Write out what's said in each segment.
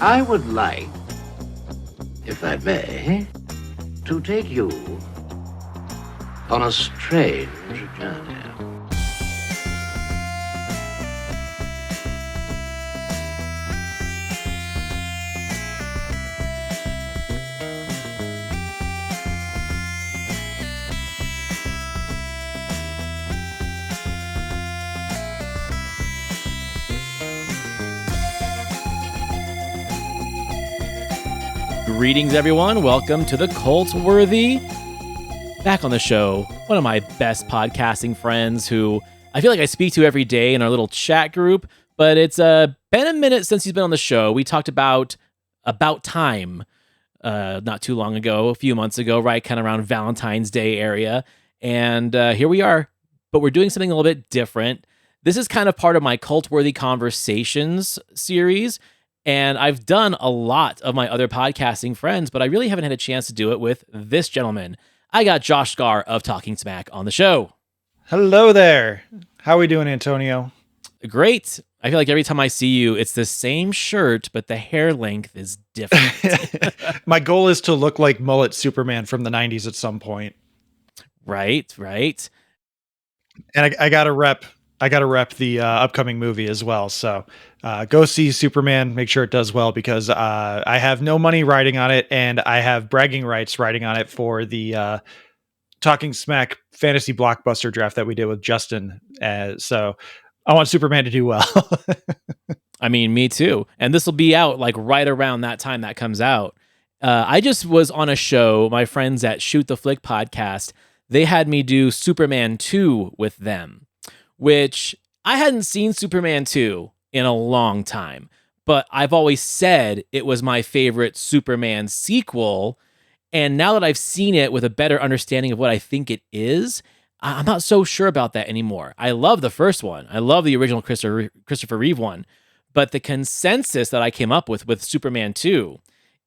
I would like, if I may, to take you on a strange journey. Greetings, everyone. Welcome to the Cultworthy. Back on the show, one of my best podcasting friends who I feel like I speak to every day in our little chat group, but it's been a minute since he's been on the show. We talked about time not too long ago, a few months ago, right? Kind of around Valentine's Day area. And here we are, but we're doing something a little bit different. This is kind of part of my Cultworthy Conversations series. And I've done a lot of my other podcasting friends, but I really haven't had a chance to do it with this gentleman. I got Josh Skaar of Talking Smack on the show. Hello there. How are we doing, Antonio? Great. I feel like every time I see you, it's the same shirt, but the hair length is different. My goal is to look like Mullet Superman from the 90s at some point. Right. And I got to rep the upcoming movie as well. So go see Superman. Make sure it does well because I have no money riding on it, and I have bragging rights riding on it for the Talking Smack fantasy blockbuster draft that we did with Justin. So I want Superman to do well. I mean, me too. And this will be out like right around that time that comes out. I just was on a show, my friends at Shoot the Flick podcast, they had me do Superman 2 with them, which I hadn't seen Superman 2 in a long time, but I've always said it was my favorite Superman sequel. And now that I've seen it with a better understanding of what I think it is, I'm not so sure about that anymore. I love the first one. I love the original Christopher Reeve one. But the consensus that I came up with Superman 2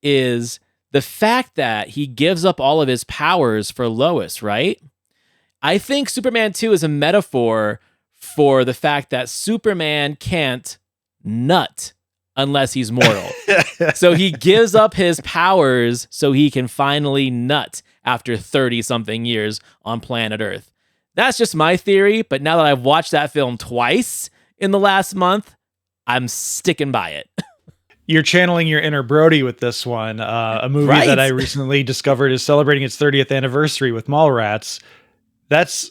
is the fact that he gives up all of his powers for Lois, right? I think Superman 2 is a metaphor for the fact that Superman can't nut unless he's mortal. So he gives up his powers so he can finally nut after 30-something years on planet Earth. That's just my theory, but now that I've watched that film twice in the last month, I'm sticking by it. You're channeling your inner Brody with this one. A movie that I recently discovered is celebrating its 30th anniversary with Mallrats. That's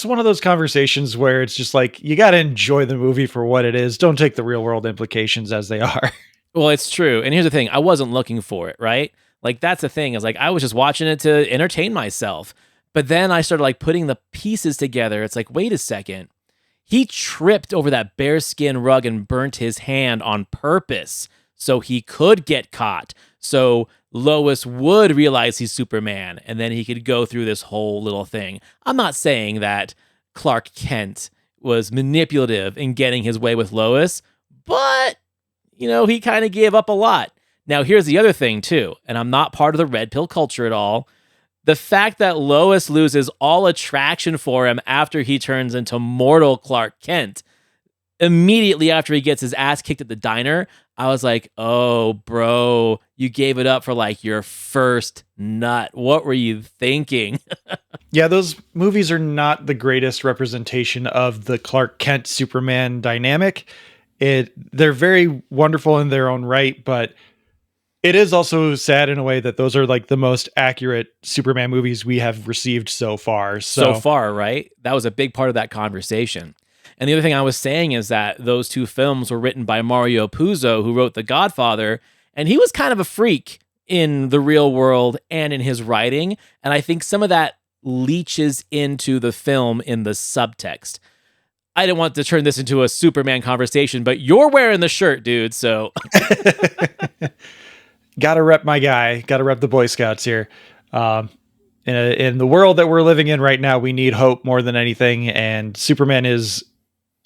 one of those conversations where it's just like, you got to enjoy the movie for what it is. Don't take the real world implications as they are. Well, it's true. And here's the thing. I wasn't looking for it, right? Like, that's the thing is like, I was just watching it to entertain myself. But then I started like putting the pieces together. It's like, wait a second. He tripped over that bearskin rug and burnt his hand on purpose so he could get caught. So Lois would realize he's Superman, and then he could go through this whole little thing. I'm not saying that Clark Kent was manipulative in getting his way with Lois, but, you know, he kind of gave up a lot. Now, here's the other thing, too, and I'm not part of the red pill culture at all. The fact that Lois loses all attraction for him after he turns into mortal Clark Kent, immediately after he gets his ass kicked at the diner, I was like, oh, bro, you gave it up for like your first nut. What were you thinking? Yeah, those movies are not the greatest representation of the Clark Kent Superman dynamic. They're very wonderful in their own right, but it is also sad in a way that those are like the most accurate Superman movies we have received so far. So far, right? That was a big part of that conversation. And the other thing I was saying is that those two films were written by Mario Puzo, who wrote The Godfather, and he was kind of a freak in the real world and in his writing. And I think some of that leaches into the film in the subtext. I didn't want to turn this into a Superman conversation, but you're wearing the shirt, dude, so... Gotta rep my guy. Gotta rep the Boy Scouts here. In the world that we're living in right now, we need hope more than anything, and Superman is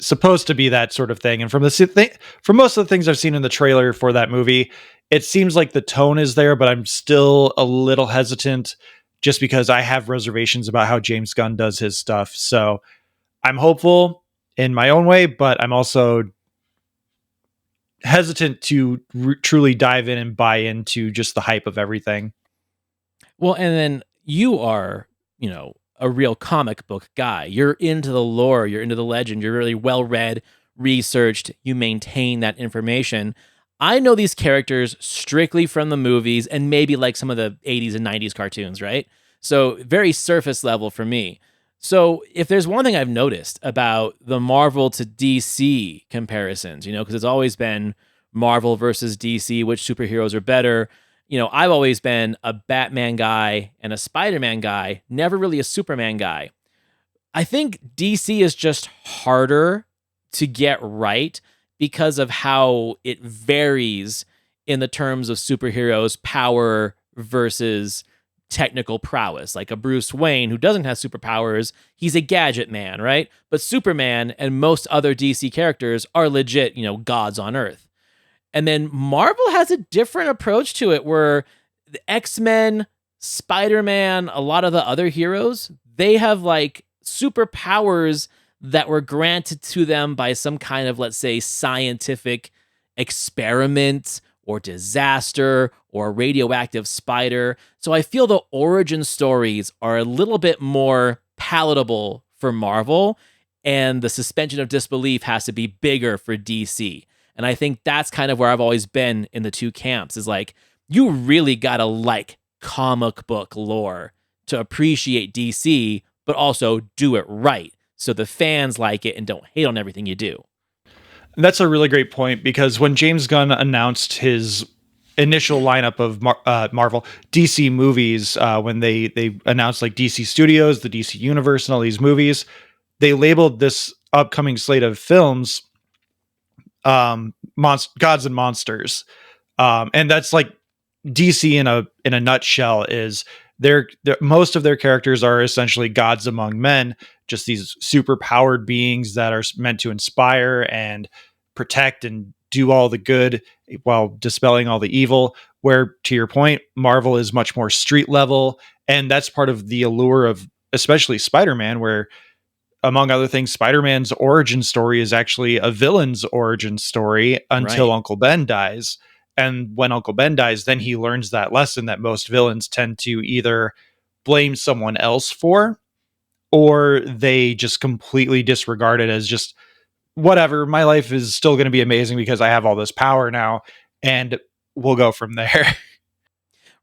supposed to be that sort of thing. And from most of the things I've seen in the trailer for that movie, it seems like the tone is there, but I'm still a little hesitant just because I have reservations about how James Gunn does his stuff. So I'm hopeful in my own way, but I'm also hesitant to truly dive in and buy into just the hype of everything. Well, and then you are, a real comic book guy. You're into the lore, you're into the legend, you're really well read, researched, you maintain that information. I know these characters strictly from the movies and maybe like some of the 80s and 90s cartoons, right? So very surface level for me. So if there's one thing I've noticed about the Marvel to DC comparisons, because it's always been Marvel versus DC, which superheroes are better. I've always been a Batman guy and a Spider-Man guy, never really a Superman guy. I think DC is just harder to get right because of how it varies in the terms of superheroes' power versus technical prowess. Like a Bruce Wayne who doesn't have superpowers, he's a gadget man, right? But Superman and most other DC characters are legit, gods on Earth. And then Marvel has a different approach to it where the X-Men, Spider-Man, a lot of the other heroes, they have like superpowers that were granted to them by some kind of, let's say, scientific experiment or disaster or radioactive spider. So I feel the origin stories are a little bit more palatable for Marvel, and the suspension of disbelief has to be bigger for DC. And I think that's kind of where I've always been in the two camps, is like, you really gotta like comic book lore to appreciate DC, but also do it right so the fans like it and don't hate on everything you do. That's a really great point, because when James Gunn announced his initial lineup of Marvel DC movies, when they announced like DC Studios, the DC Universe, and all these movies, they labeled this upcoming slate of films Gods and Monsters, and that's like DC in a nutshell. Is their most of their characters are essentially gods among men, just these super powered beings that are meant to inspire and protect and do all the good while dispelling all the evil. Where, to your point, Marvel is much more street level, and that's part of the allure of especially Spider-Man, where, among other things, Spider-Man's origin story is actually a villain's origin story until Uncle Ben dies. And when Uncle Ben dies, then he learns that lesson that most villains tend to either blame someone else for, or they just completely disregard it as just, whatever, my life is still going to be amazing because I have all this power now, and we'll go from there.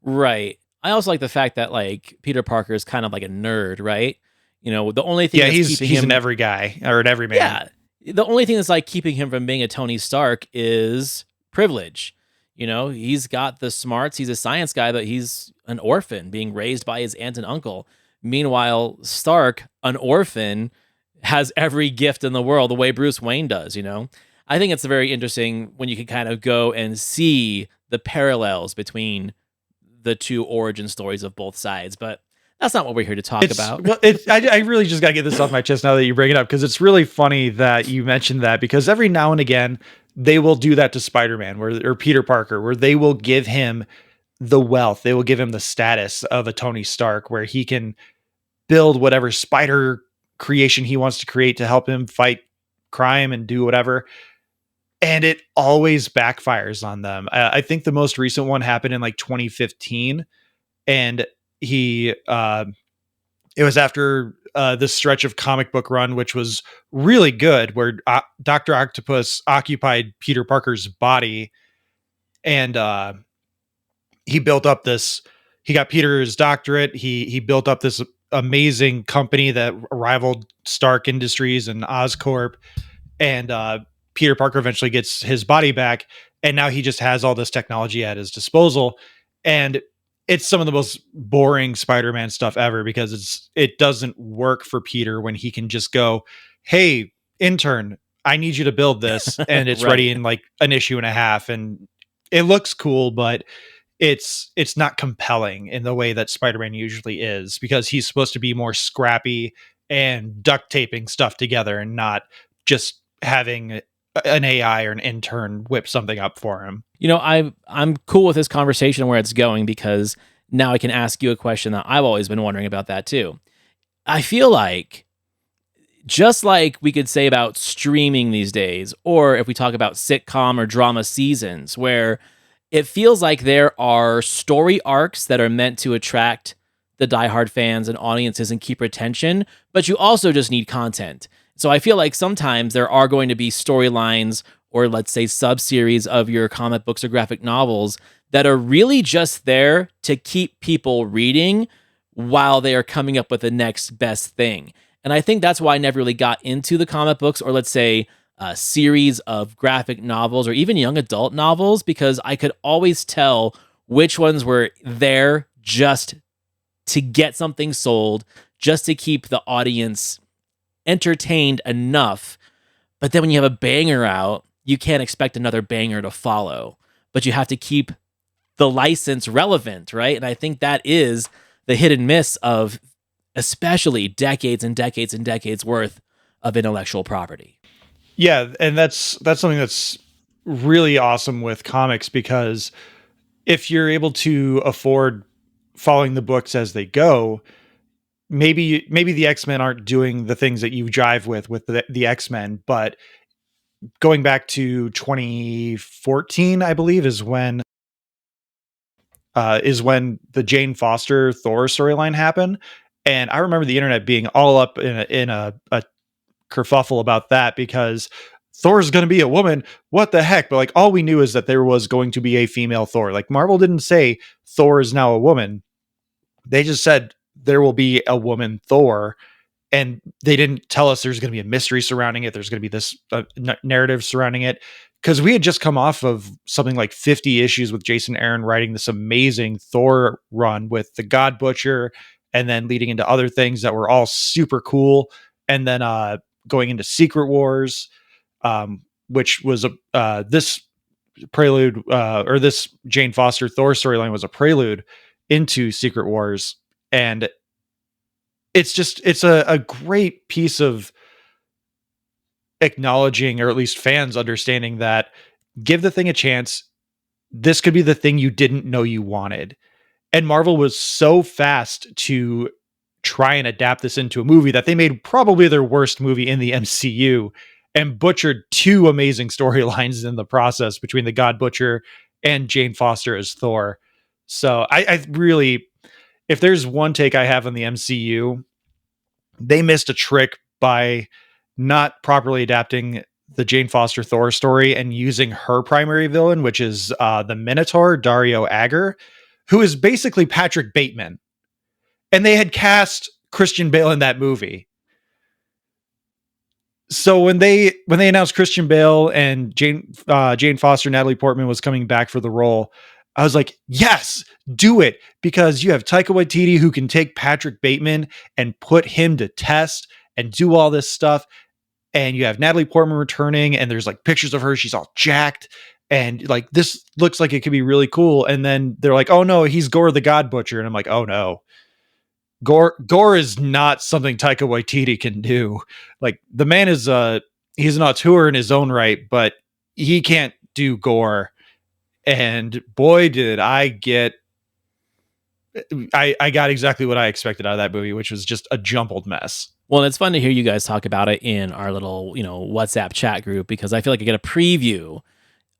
Right. I also like the fact that like Peter Parker is kind of like a nerd, right? The only thing he's an every guy or an every man. Yeah. The only thing that's like keeping him from being a Tony Stark is privilege. He's got the smarts, he's a science guy, but he's an orphan being raised by his aunt and uncle. Meanwhile, Stark, an orphan, has every gift in the world the way Bruce Wayne does, I think it's very interesting when you can kind of go and see the parallels between the two origin stories of both sides. But that's not what we're here to talk about. Well, I really just got to get this off my chest now that you bring it up, because it's really funny that you mentioned that, because every now and again, they will do that to Spider-Man or Peter Parker, where they will give him the wealth. They will give him the status of a Tony Stark, where he can build whatever spider creation he wants to create to help him fight crime and do whatever. And it always backfires on them. I think the most recent one happened in like 2015, and it was after this stretch of comic book run, which was really good, where Dr. Octopus occupied Peter Parker's body, and he got Peter's doctorate. He built up this amazing company that rivaled Stark Industries and Oscorp, and Peter Parker eventually gets his body back, and now he just has all this technology at his disposal. And it's some of the most boring Spider-Man stuff ever, because it doesn't work for Peter when he can just go, "Hey, intern, I need you to build this," and it's Right. ready in like an issue and a half, and it looks cool, but it's not compelling in the way that Spider-Man usually is, because he's supposed to be more scrappy and duct taping stuff together, and not just having an AI or an intern whip something up for him. I'm cool with this conversation and where it's going, because now I can ask you a question that I've always been wondering about that too. I feel like Just like we could say about streaming these days, or if we talk about sitcom or drama seasons, where it feels like there are story arcs that are meant to attract the diehard fans and audiences and keep retention, but you also just need content. So I feel like sometimes there are going to be storylines or let's say sub-series of your comic books or graphic novels that are really just there to keep people reading while they are coming up with the next best thing. And I think that's why I never really got into the comic books or let's say a series of graphic novels or even young adult novels, because I could always tell which ones were there just to get something sold, just to keep the audience entertained enough. But then when you have a banger out, you can't expect another banger to follow, but you have to keep the license relevant, right? And I think that is the hit and miss of especially decades and decades and decades worth of intellectual property. Yeah, and that's something that's really awesome with comics, because if you're able to afford following the books as they go, maybe the X-Men aren't doing the things that you jive with the X-Men, but going back to 2014, I believe, is when the Jane Foster Thor storyline happened. And I remember the internet being all up in a kerfuffle about that, because Thor's going to be a woman. What the heck? But like, all we knew is that there was going to be a female Thor. Like, Marvel didn't say Thor is now a woman. They just said there will be a woman Thor. And they didn't tell us there's going to be a mystery surrounding it. There's going to be this narrative surrounding it. Because we had just come off of something like 50 issues with Jason Aaron writing this amazing Thor run with the God Butcher, and then leading into other things that were all super cool. And then going into Secret Wars, which was this prelude, or this Jane Foster Thor storyline was a prelude into Secret Wars. And it's a great piece of acknowledging, or at least fans understanding, that give the thing a chance. This could be the thing you didn't know you wanted. And Marvel was so fast to try and adapt this into a movie that they made probably their worst movie in the MCU and butchered two amazing storylines in the process between the God Butcher and Jane Foster as Thor. So I really, if there's one take I have on the MCU, they missed a trick by not properly adapting the Jane Foster Thor story and using her primary villain, which is the Minotaur, Dario Agger, who is basically Patrick Bateman. And they had cast Christian Bale in that movie. So when they announced Christian Bale and Jane Foster, Natalie Portman was coming back for the role, I was like, yes, do it, because you have Taika Waititi, who can take Patrick Bateman and put him to test and do all this stuff. And you have Natalie Portman returning, and there's like pictures of her. She's all jacked. And like, this looks like it could be really cool. And then they're like, oh no, he's Gore the God Butcher. And I'm like, oh no. Gore is not something Taika Waititi can do. Like, the man is he's an auteur in his own right, but he can't do Gore. And boy, did I got exactly what I expected out of that movie, which was just a jumbled mess. Well, it's fun to hear you guys talk about it in our little, WhatsApp chat group, because I feel like I get a preview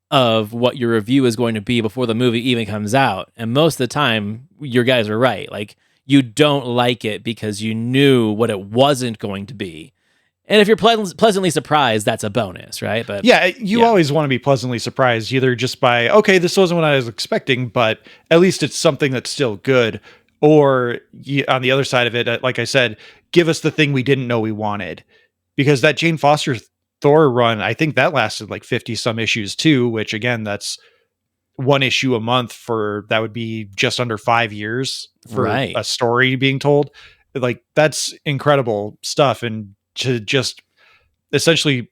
of what your review is going to be before the movie even comes out. And most of the time, your guys are right. Like, you don't like it because you knew what it wasn't going to be. And if you're pleasantly surprised, that's a bonus, right? But yeah, you always want to be pleasantly surprised, either just by, okay, this wasn't what I was expecting, but at least it's something that's still good. Or on the other side of it, like I said, give us the thing we didn't know we wanted. Because that Jane Foster Thor run, I think that lasted like 50 some issues too, which again, that's one issue a month that would be just under 5 years for a story being told. Like, that's incredible stuff. And to just essentially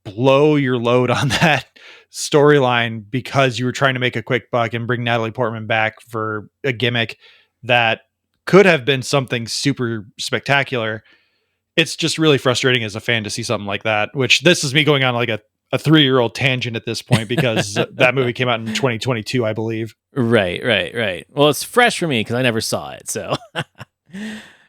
blow your load on that storyline because you were trying to make a quick buck and bring Natalie Portman back for a gimmick that could have been something super spectacular. It's just really frustrating as a fan to see something like that, which this is me going on like a 3-year-old tangent at this point, because that movie came out in 2022, I believe. Right. Well, it's fresh for me because I never saw it. So,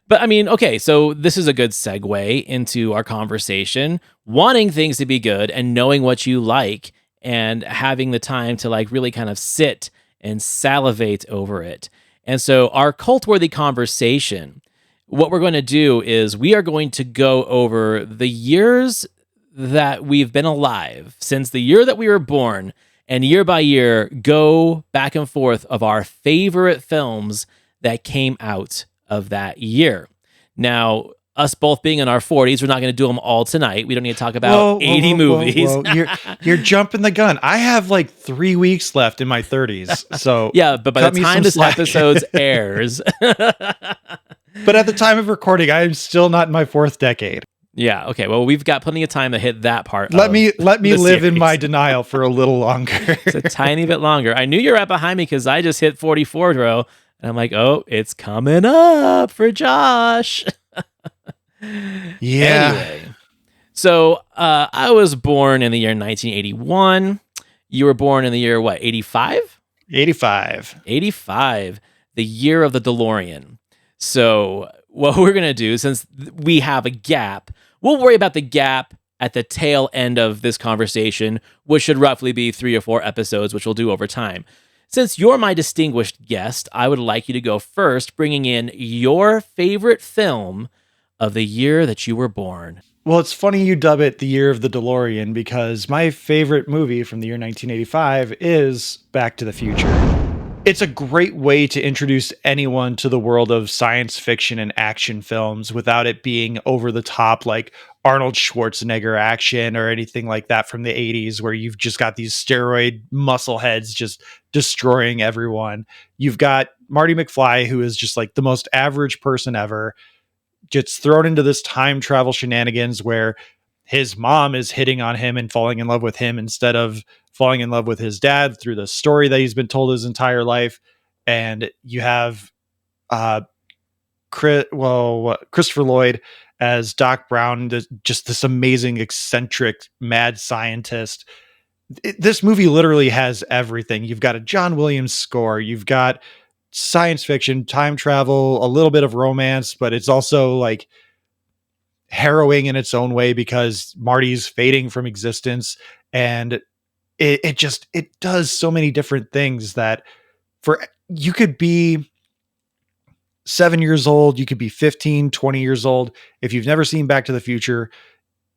but But I mean, okay, so this is a good segue into our conversation. Wanting things to be good and knowing what you like and having the time to like really kind of sit and salivate over it. And so our cult-worthy conversation, what we're going to do is we are going to go over the years that we've been alive since the year that we were born, and year by year go back and forth of our favorite films that came out of that year. Now, us both being in our 40s, we're not going to do them all tonight. We don't need to talk about 80 movies. You're jumping the gun. I have like 3 weeks left in my 30s. So yeah, but by the time this episode airs. But at the time of recording, I am still not in my 4th decade. Yeah, okay. Well, we've got plenty of time to hit that part. Let me live in my denial for a little longer. It's a tiny bit longer. I knew you were right behind me because I just hit 44, Dro. And I'm like, oh, it's coming up for Josh. Yeah. Anyway, so I was born in the year 1981. You were born in the year, what, 85? 85. 85, the year of the DeLorean. So what we're going to do, since we have a gap, we'll worry about the gap at the tail end of this conversation, which should roughly be 3 or 4 episodes, which we'll do over time. Since you're my distinguished guest, I would like you to go first, bringing in your favorite film of the year that you were born. Well, it's funny you dub it the year of the DeLorean because my favorite movie from the year 1985 is Back to the Future. It's a great way to introduce anyone to the world of science fiction and action films without it being over the top like Arnold Schwarzenegger action or anything like that from the 80s where you've just got these steroid muscle heads just destroying everyone. You've got Marty McFly, who is just like the most average person ever, gets thrown into this time travel shenanigans where his mom is hitting on him and falling in love with him instead of falling in love with his dad through the story that he's been told his entire life. And you have Christopher Lloyd as Doc Brown, just this amazing, eccentric, mad scientist. This movie literally has everything. You've got a John Williams score. You've got science fiction, time travel, a little bit of romance, but it's also like harrowing in its own way because Marty's fading from existence. And it does so many different things that you could be 7 years old, you could be 15, 20 years old. If you've never seen Back to the Future,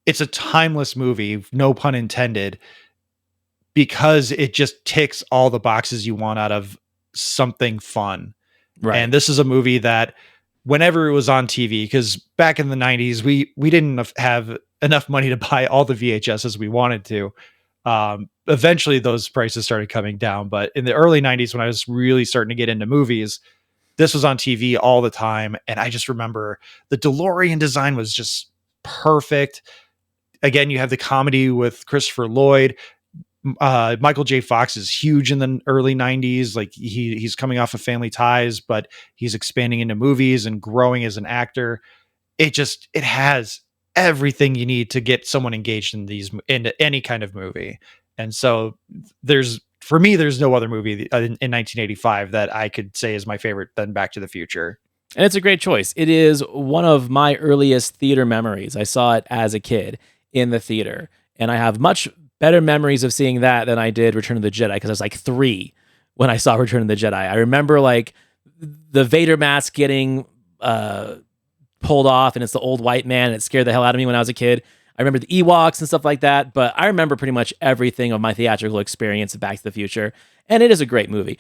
it's a timeless movie, no pun intended, because it just ticks all the boxes you want out of something fun. Right. And this is a movie that whenever it was on TV, because back in the 90s, we didn't have enough money to buy all the VHSs we wanted to. Eventually those prices started coming down, but in the early 90s, when I was really starting to get into movies, this was on TV all the time. And I just remember the DeLorean design was just perfect. Again, you have the comedy with Christopher Lloyd. Michael J. Fox is huge in the early 90s. Like he's coming off of Family Ties, but he's expanding into movies and growing as an actor. It has everything you need to get someone engaged into any kind of movie. And so there's no other movie in 1985 that I could say is my favorite than Back to the Future. And it's a great choice. It is one of my earliest theater memories. I saw it as a kid in the theater, and I have much better memories of seeing that than I did Return of the Jedi, because I was like 3 when I saw Return of the Jedi. I remember like the Vader mask getting pulled off, and it's the old white man, and it scared the hell out of me when I was a kid. I remember the Ewoks and stuff like that, but I remember pretty much everything of my theatrical experience of Back to the Future, and it is a great movie.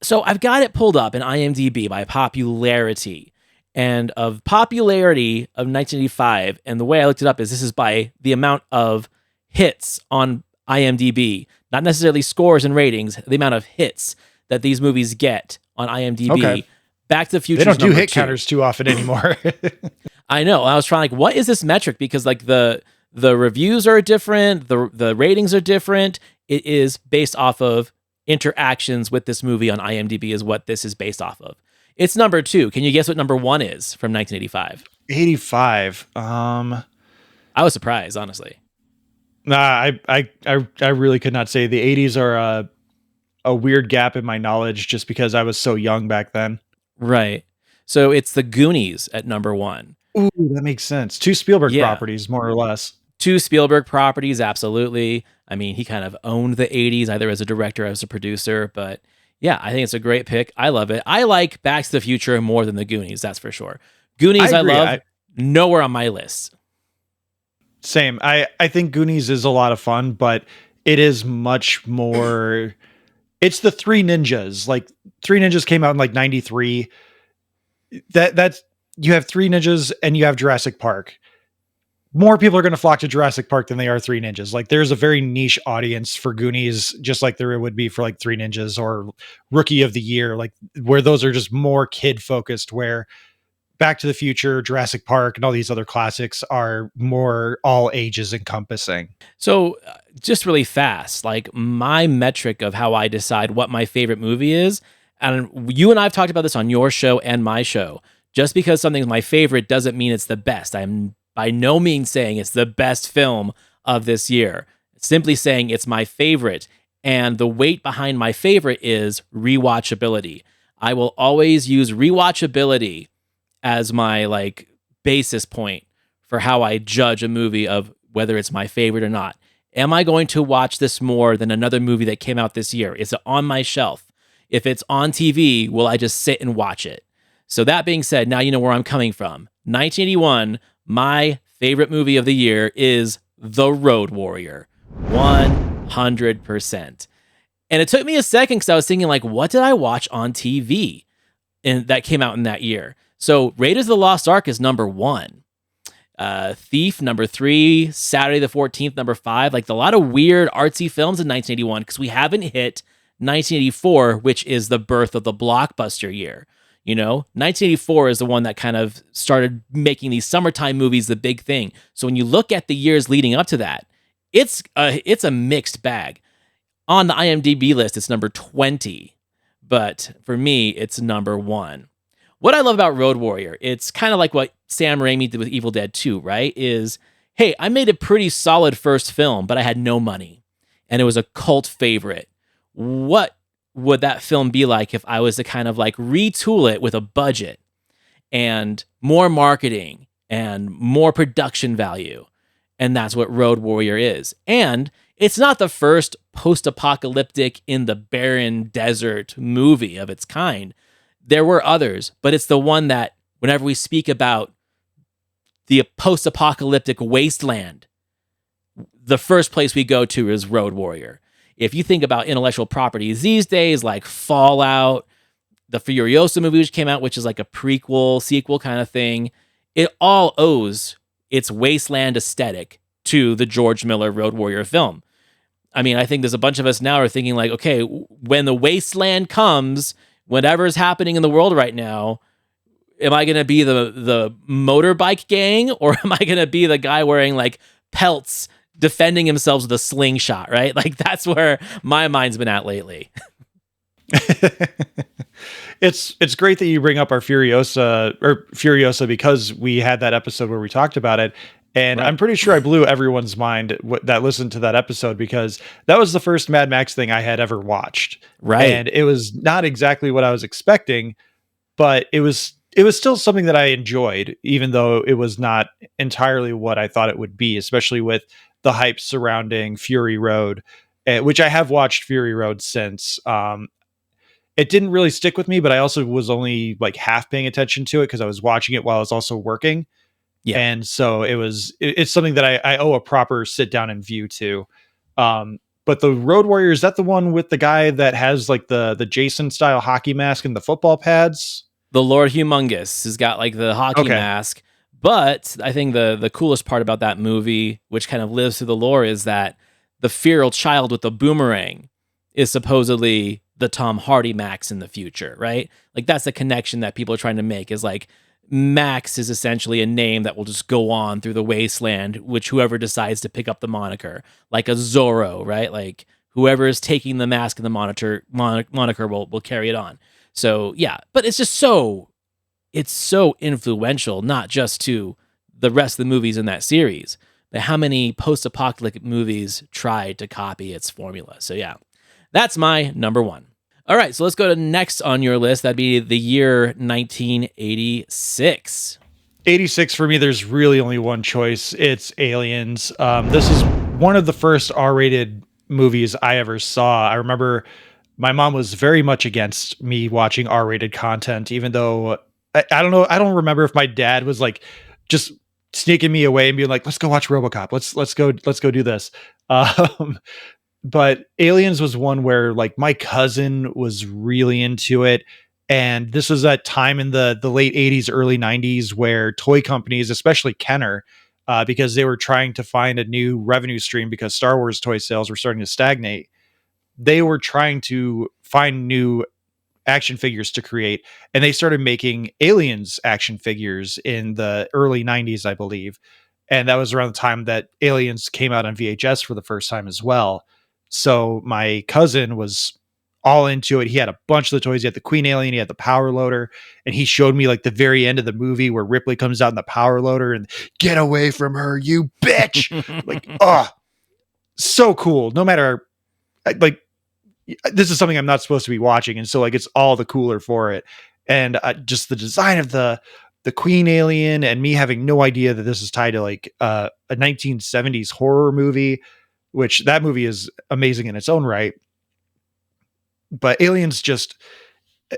So I've got it pulled up in IMDb by popularity, and of popularity of 1985, and the way I looked it up is this is by the amount of hits on IMDb, not necessarily scores and ratings, the amount of hits that these movies get on IMDb. Okay. Back to the Future. They don't do hit counters too often anymore. I know. I was trying like, what is this metric? Because like the reviews are different, the ratings are different. It is based off of interactions with this movie on IMDb is what this is based off of. It's number 2. Can you guess what number 1 is from 1985? 85. I was surprised, honestly. Nah, I really could not say. The 80s are a weird gap in my knowledge just because I was so young back then. Right. So it's the Goonies at number 1. Ooh, that makes sense. 2 Spielberg Yeah. properties, more or less. 2 Spielberg properties, absolutely. I mean, he kind of owned the 80s, either as a director or as a producer. But yeah, I think it's a great pick. I love it. I like Back to the Future more than the Goonies, that's for sure. Goonies, I agree. love. Nowhere on my list. Same. I think Goonies is a lot of fun, but it is much more. It's the Three Ninjas. Like, Three Ninjas came out in like 93. That's you have Three Ninjas and you have Jurassic Park. More people are going to flock to Jurassic Park than they are Three Ninjas. Like, there's a very niche audience for Goonies, just like there would be for like Three Ninjas or Rookie of the Year, like where those are just more kid focused, where Back to the Future, Jurassic Park, and all these other classics are more all ages encompassing. So just really fast, like my metric of how I decide what my favorite movie is, and you and I have talked about this on your show and my show, just because something's my favorite doesn't mean it's the best. I'm by no means saying it's the best film of this year. It's simply saying it's my favorite, and the weight behind my favorite is rewatchability. I will always use rewatchability as my like basis point for how I judge a movie of whether it's my favorite or not. Am I going to watch this more than another movie that came out this year? Is it on my shelf? If it's on TV, will I just sit and watch it? So that being said, now you know where I'm coming from. 1981, my favorite movie of the year is The Road Warrior. 100%. And it took me a second because I was thinking, like, what did I watch on TV that came out in that year? So Raiders of the Lost Ark is number 1. Thief, number 3. Saturday the 14th, number 5. Like, a lot of weird artsy films in 1981 because we haven't hit 1984, which is the birth of the blockbuster year. You know, 1984 is the one that kind of started making these summertime movies the big thing. So when you look at the years leading up to that, it's a mixed bag. On the IMDb list, it's number 20. But for me, it's number 1. What I love about Road Warrior, it's kind of like what Sam Raimi did with Evil Dead 2, right? Is, hey, I made a pretty solid first film, but I had no money. And it was a cult favorite. What would that film be like if I was to kind of like retool it with a budget and more marketing and more production value? And that's what Road Warrior is. And it's not the first post-apocalyptic in the barren desert movie of its kind. There were others, but it's the one that whenever we speak about the post-apocalyptic wasteland, the first place we go to is Road Warrior. If you think about intellectual properties these days, like Fallout, the Furiosa movie which came out, which is like a prequel, sequel kind of thing, it all owes its wasteland aesthetic to the George Miller Road Warrior film. I mean, I think there's a bunch of us now are thinking like, okay, when the wasteland comes, whatever's happening in the world right now, am I going to be the motorbike gang, or am I going to be the guy wearing like pelts defending himself with a slingshot, right? Like, that's where my mind's been at lately. It's great that you bring up our Furiosa because we had that episode where we talked about it. And right. I'm pretty sure I blew everyone's mind that listened to that episode, because that was the first Mad Max thing I had ever watched. Right. And it was not exactly what I was expecting, but it was still something that I enjoyed, even though it was not entirely what I thought it would be, especially with the hype surrounding Fury Road, which I have watched Fury Road since. It didn't really stick with me, but I also was only like half paying attention to it because I was watching it while I was also working. Yeah. And so it's something that I owe a proper sit down and view to. But the Road Warrior, is that the one with the guy that has like the Jason style hockey mask and the football pads? The Lord Humongous has got like the hockey mask. But I think the coolest part about that movie, which kind of lives through the lore, is that the feral child with the boomerang is supposedly the Tom Hardy Max in the future, right? Like, that's the connection that people are trying to make, is like, Max is essentially a name that will just go on through the wasteland, which whoever decides to pick up the moniker, like a Zorro, right? Like, whoever is taking the mask and the moniker will carry it on. So yeah, but it's just it's so influential, not just to the rest of the movies in that series, but how many post-apocalyptic movies tried to copy its formula. So yeah, that's my number 1. All right, so let's go to next on your list. That'd be the year 1986. 86 for me, there's really only one choice. It's Aliens. This is one of the first R-rated movies I ever saw. I remember my mom was very much against me watching R-rated content, even though I don't know. I don't remember if my dad was like just sneaking me away and being like, "Let's go watch RoboCop. Let's go do this." Um, but Aliens was one where like my cousin was really into it. And this was that time in the late 80s, early 90s where toy companies, especially Kenner, because they were trying to find a new revenue stream because Star Wars toy sales were starting to stagnate. They were trying to find new action figures to create, and they started making Aliens action figures in the early 90s, I believe. And that was around the time that Aliens came out on VHS for the first time as well. So my cousin was all into it. He had a bunch of the toys. He had the Queen Alien, he had the Power Loader, and he showed me like the very end of the movie where Ripley comes out in the Power Loader and get away from her, you bitch. Like, oh, so cool. No matter like, this is something I'm not supposed to be watching, and so like it's all the cooler for it. And just the design of the Queen Alien, and me having no idea that this is tied to like a 1970s horror movie, which that movie is amazing in its own right. But Aliens just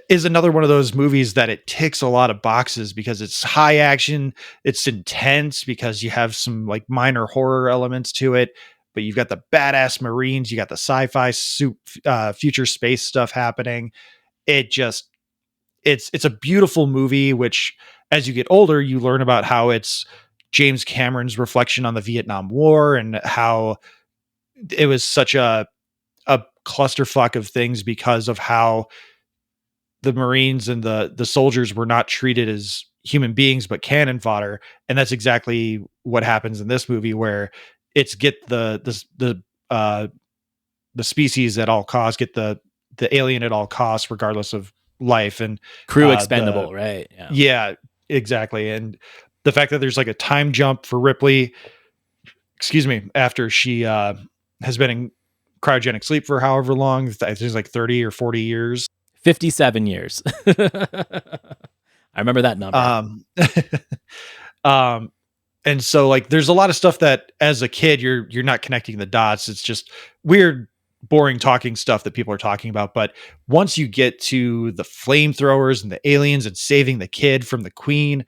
is another one of those movies that it ticks a lot of boxes because it's high action, it's intense because you have some like minor horror elements to it, but you've got the badass Marines, you got the sci-fi future space stuff happening. It just it's a beautiful movie, which as you get older, you learn about how it's James Cameron's reflection on the Vietnam War and how it was such a clusterfuck of things because of how the Marines and the soldiers were not treated as human beings, but cannon fodder. And that's exactly what happens in this movie, where it's get the species at all costs, get the alien at all costs, regardless of life, and Crew expendable, right? Yeah, exactly. And the fact that there's like a time jump for Ripley, after she has been in cryogenic sleep for however long, I think it's like 30 or 40 years. 57 years. I remember that number. And so like there's a lot of stuff that as a kid you're not connecting the dots. It's just weird, boring talking stuff that people are talking about. But once you get to the flamethrowers and the aliens and saving the kid from the Queen,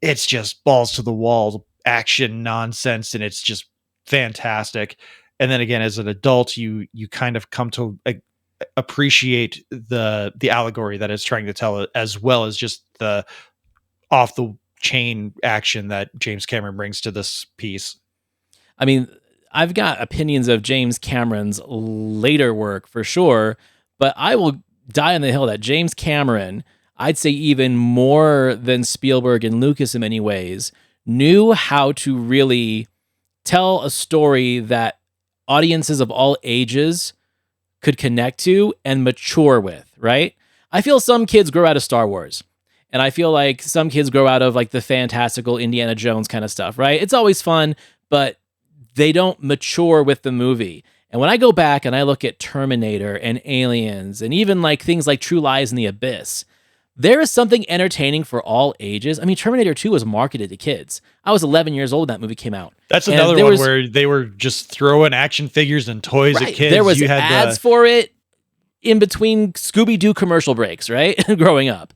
it's just balls to the wall action nonsense, and it's just fantastic. And then again, as an adult, you kind of come to appreciate the allegory that it's trying to tell, as well as just the off the chain action that James Cameron brings to this piece. I mean, I've got opinions of James Cameron's later work for sure, but I will die on the hill that James Cameron, I'd say even more than Spielberg and Lucas in many ways, knew how to really tell a story that audiences of all ages could connect to and mature with, right? I feel some kids grow out of Star Wars. And I feel like some kids grow out of like the fantastical Indiana Jones kind of stuff, right? It's always fun, but they don't mature with the movie. And when I go back and I look at Terminator and Aliens and even like things like True Lies in the Abyss, there is something entertaining for all ages. I mean, Terminator 2 was marketed to kids. I was 11 years old when that movie came out. That's another one where they were just throwing action figures and toys at kids. There was ads for it in between Scooby-Doo commercial breaks, right? Growing up.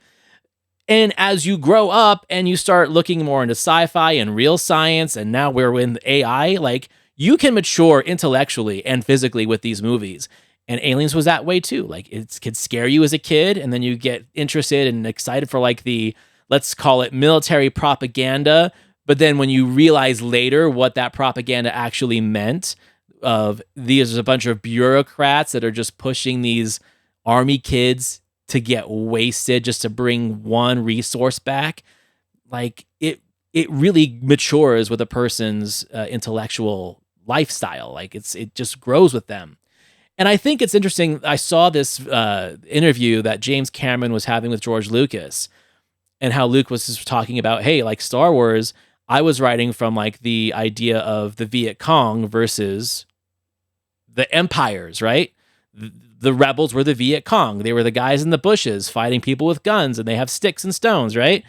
And as you grow up and you start looking more into sci-fi and real science, and now we're in AI, like you can mature intellectually and physically with these movies. And Aliens was that way too. Like it could scare you as a kid, and then you get interested and excited for like the, let's call it military propaganda. But then when you realize later what that propaganda actually meant, of these a bunch of bureaucrats that are just pushing these army kids to get wasted just to bring one resource back, like it really matures with a person's intellectual lifestyle. Like it just grows with them. And I think it's interesting. I saw this interview that James Cameron was having with George Lucas, and how Luke was just talking about, hey, like Star Wars, I was writing from like the idea of the Viet Cong versus the empires, right? the rebels were the Viet Cong. They were the guys in the bushes fighting people with guns, and they have sticks and stones, right?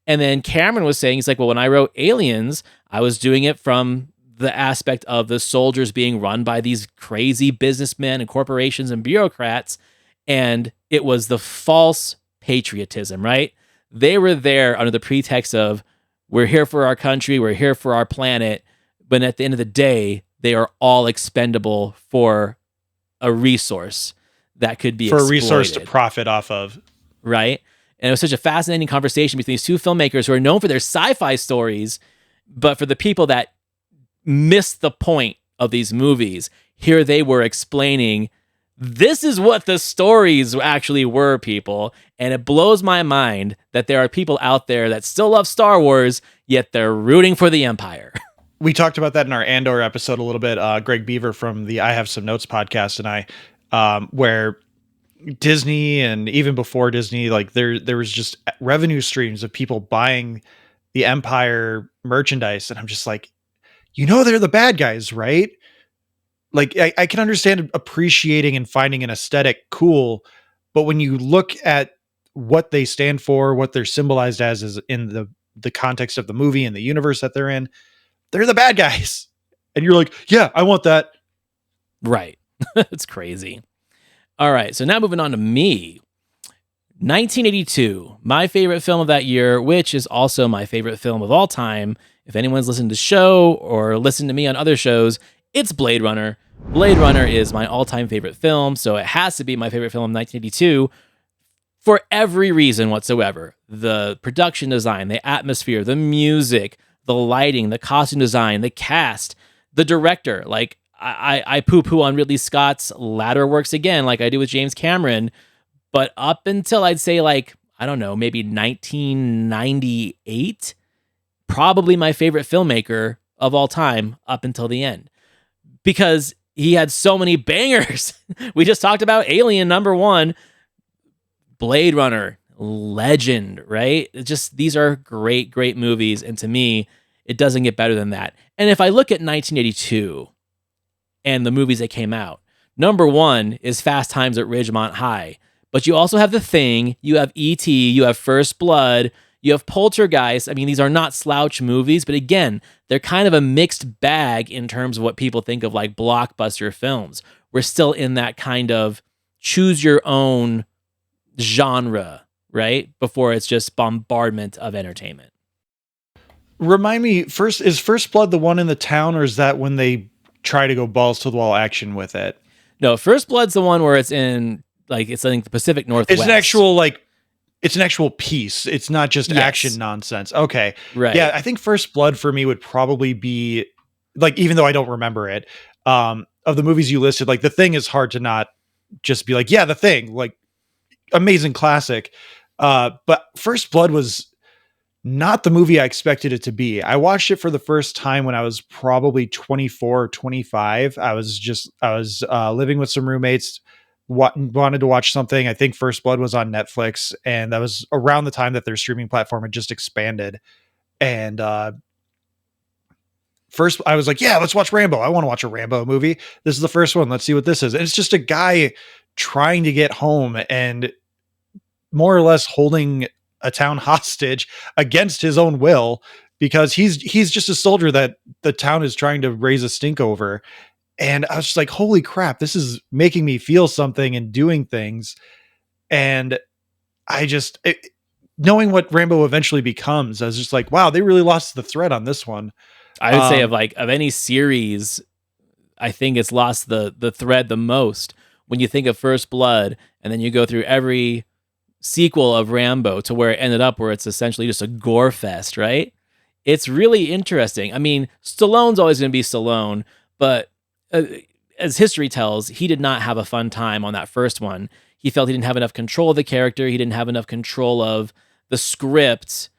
And then Cameron was saying, he's like, well, when I wrote Aliens, I was doing it from the aspect of the soldiers being run by these crazy businessmen and corporations and bureaucrats. And it was the false patriotism, right? They were there under the pretext of, we're here for our country, we're here for our planet. But at the end of the day, they are all expendable for a resource that could be for exploited. a resource to profit off of. Right? And it was such a fascinating conversation between these two filmmakers who are known for their sci-fi stories, but for the people that missed the point of these movies, here they were explaining, this is what the stories actually were, people. And it blows my mind that there are people out there that still love Star Wars, yet they're rooting for the Empire. We talked about that in our Andor episode a little bit. Greg Beaver from the I Have Some Notes podcast and I, where Disney and even before Disney, like there was just revenue streams of people buying the Empire merchandise. And I'm just like, they're the bad guys, right? Like I can understand appreciating and finding an aesthetic cool, but when you look at what they stand for, what they're symbolized as is in the context of the movie and the universe that they're in, they're the bad guys. And you're like, yeah, I want that. Right. It's crazy. All right. So now moving on to me. 1982, my favorite film of that year, which is also my favorite film of all time. If anyone's listened to the show or listened to me on other shows, it's Blade Runner. Blade Runner is my all-time favorite film, so it has to be my favorite film of 1982 for every reason whatsoever. The production design, the atmosphere, the music, the lighting, the costume design, the cast, the director. Like, I poo-poo on Ridley Scott's latter works again, like I do with James Cameron, but up until I'd say, like, I don't know, maybe 1998, probably my favorite filmmaker of all time up until the end. Because he had so many bangers. We just talked about Alien #1, Blade Runner, legend, right? These are great, great movies. And to me, it doesn't get better than that. And if I look at 1982 and the movies that came out, #1 is Fast Times at Ridgemont High. But you also have The Thing, you have E.T., you have First Blood, you have Poltergeist. I mean, these are not slouch movies, but again, they're kind of a mixed bag in terms of what people think of like blockbuster films. We're still in that kind of choose your own genre, right? Before it's just bombardment of entertainment. Remind me, is First Blood the one in the town, or is that when they try to go balls to the wall action with it? No, First Blood's the one where it's in, like, it's I think the Pacific Northwest. It's an actual piece. It's not just action nonsense. Okay. Right. Yeah, I think First Blood for me would probably be, like, even though I don't remember it, of the movies you listed, like The Thing is hard to not just be like, yeah, The Thing, like, amazing classic. But First Blood was not the movie I expected it to be. I watched it for the first time when I was probably 24 or 25. I was living with some roommates, wanted to watch something. I think First Blood was on Netflix, and that was around the time that their streaming platform had just expanded. And first I was like, yeah, let's watch Rambo. I want to watch a Rambo movie. This is the first one. Let's see what this is. And it's just a guy trying to get home and more or less holding a town hostage against his own will, because he's just a soldier that the town is trying to raise a stink over. And I was just like, holy crap, this is making me feel something and doing things. And knowing what Rambo eventually becomes, I was just like, wow, they really lost the thread on this one. I would say of any series, I think it's lost the thread the most when you think of First Blood, and then you go through every sequel of Rambo to where it ended up, where it's essentially just a gore fest, right? It's really interesting. I mean, Stallone's always going to be Stallone, but as history tells, he did not have a fun time on that first one. He felt he didn't have enough control of the character. He didn't have enough control of the script.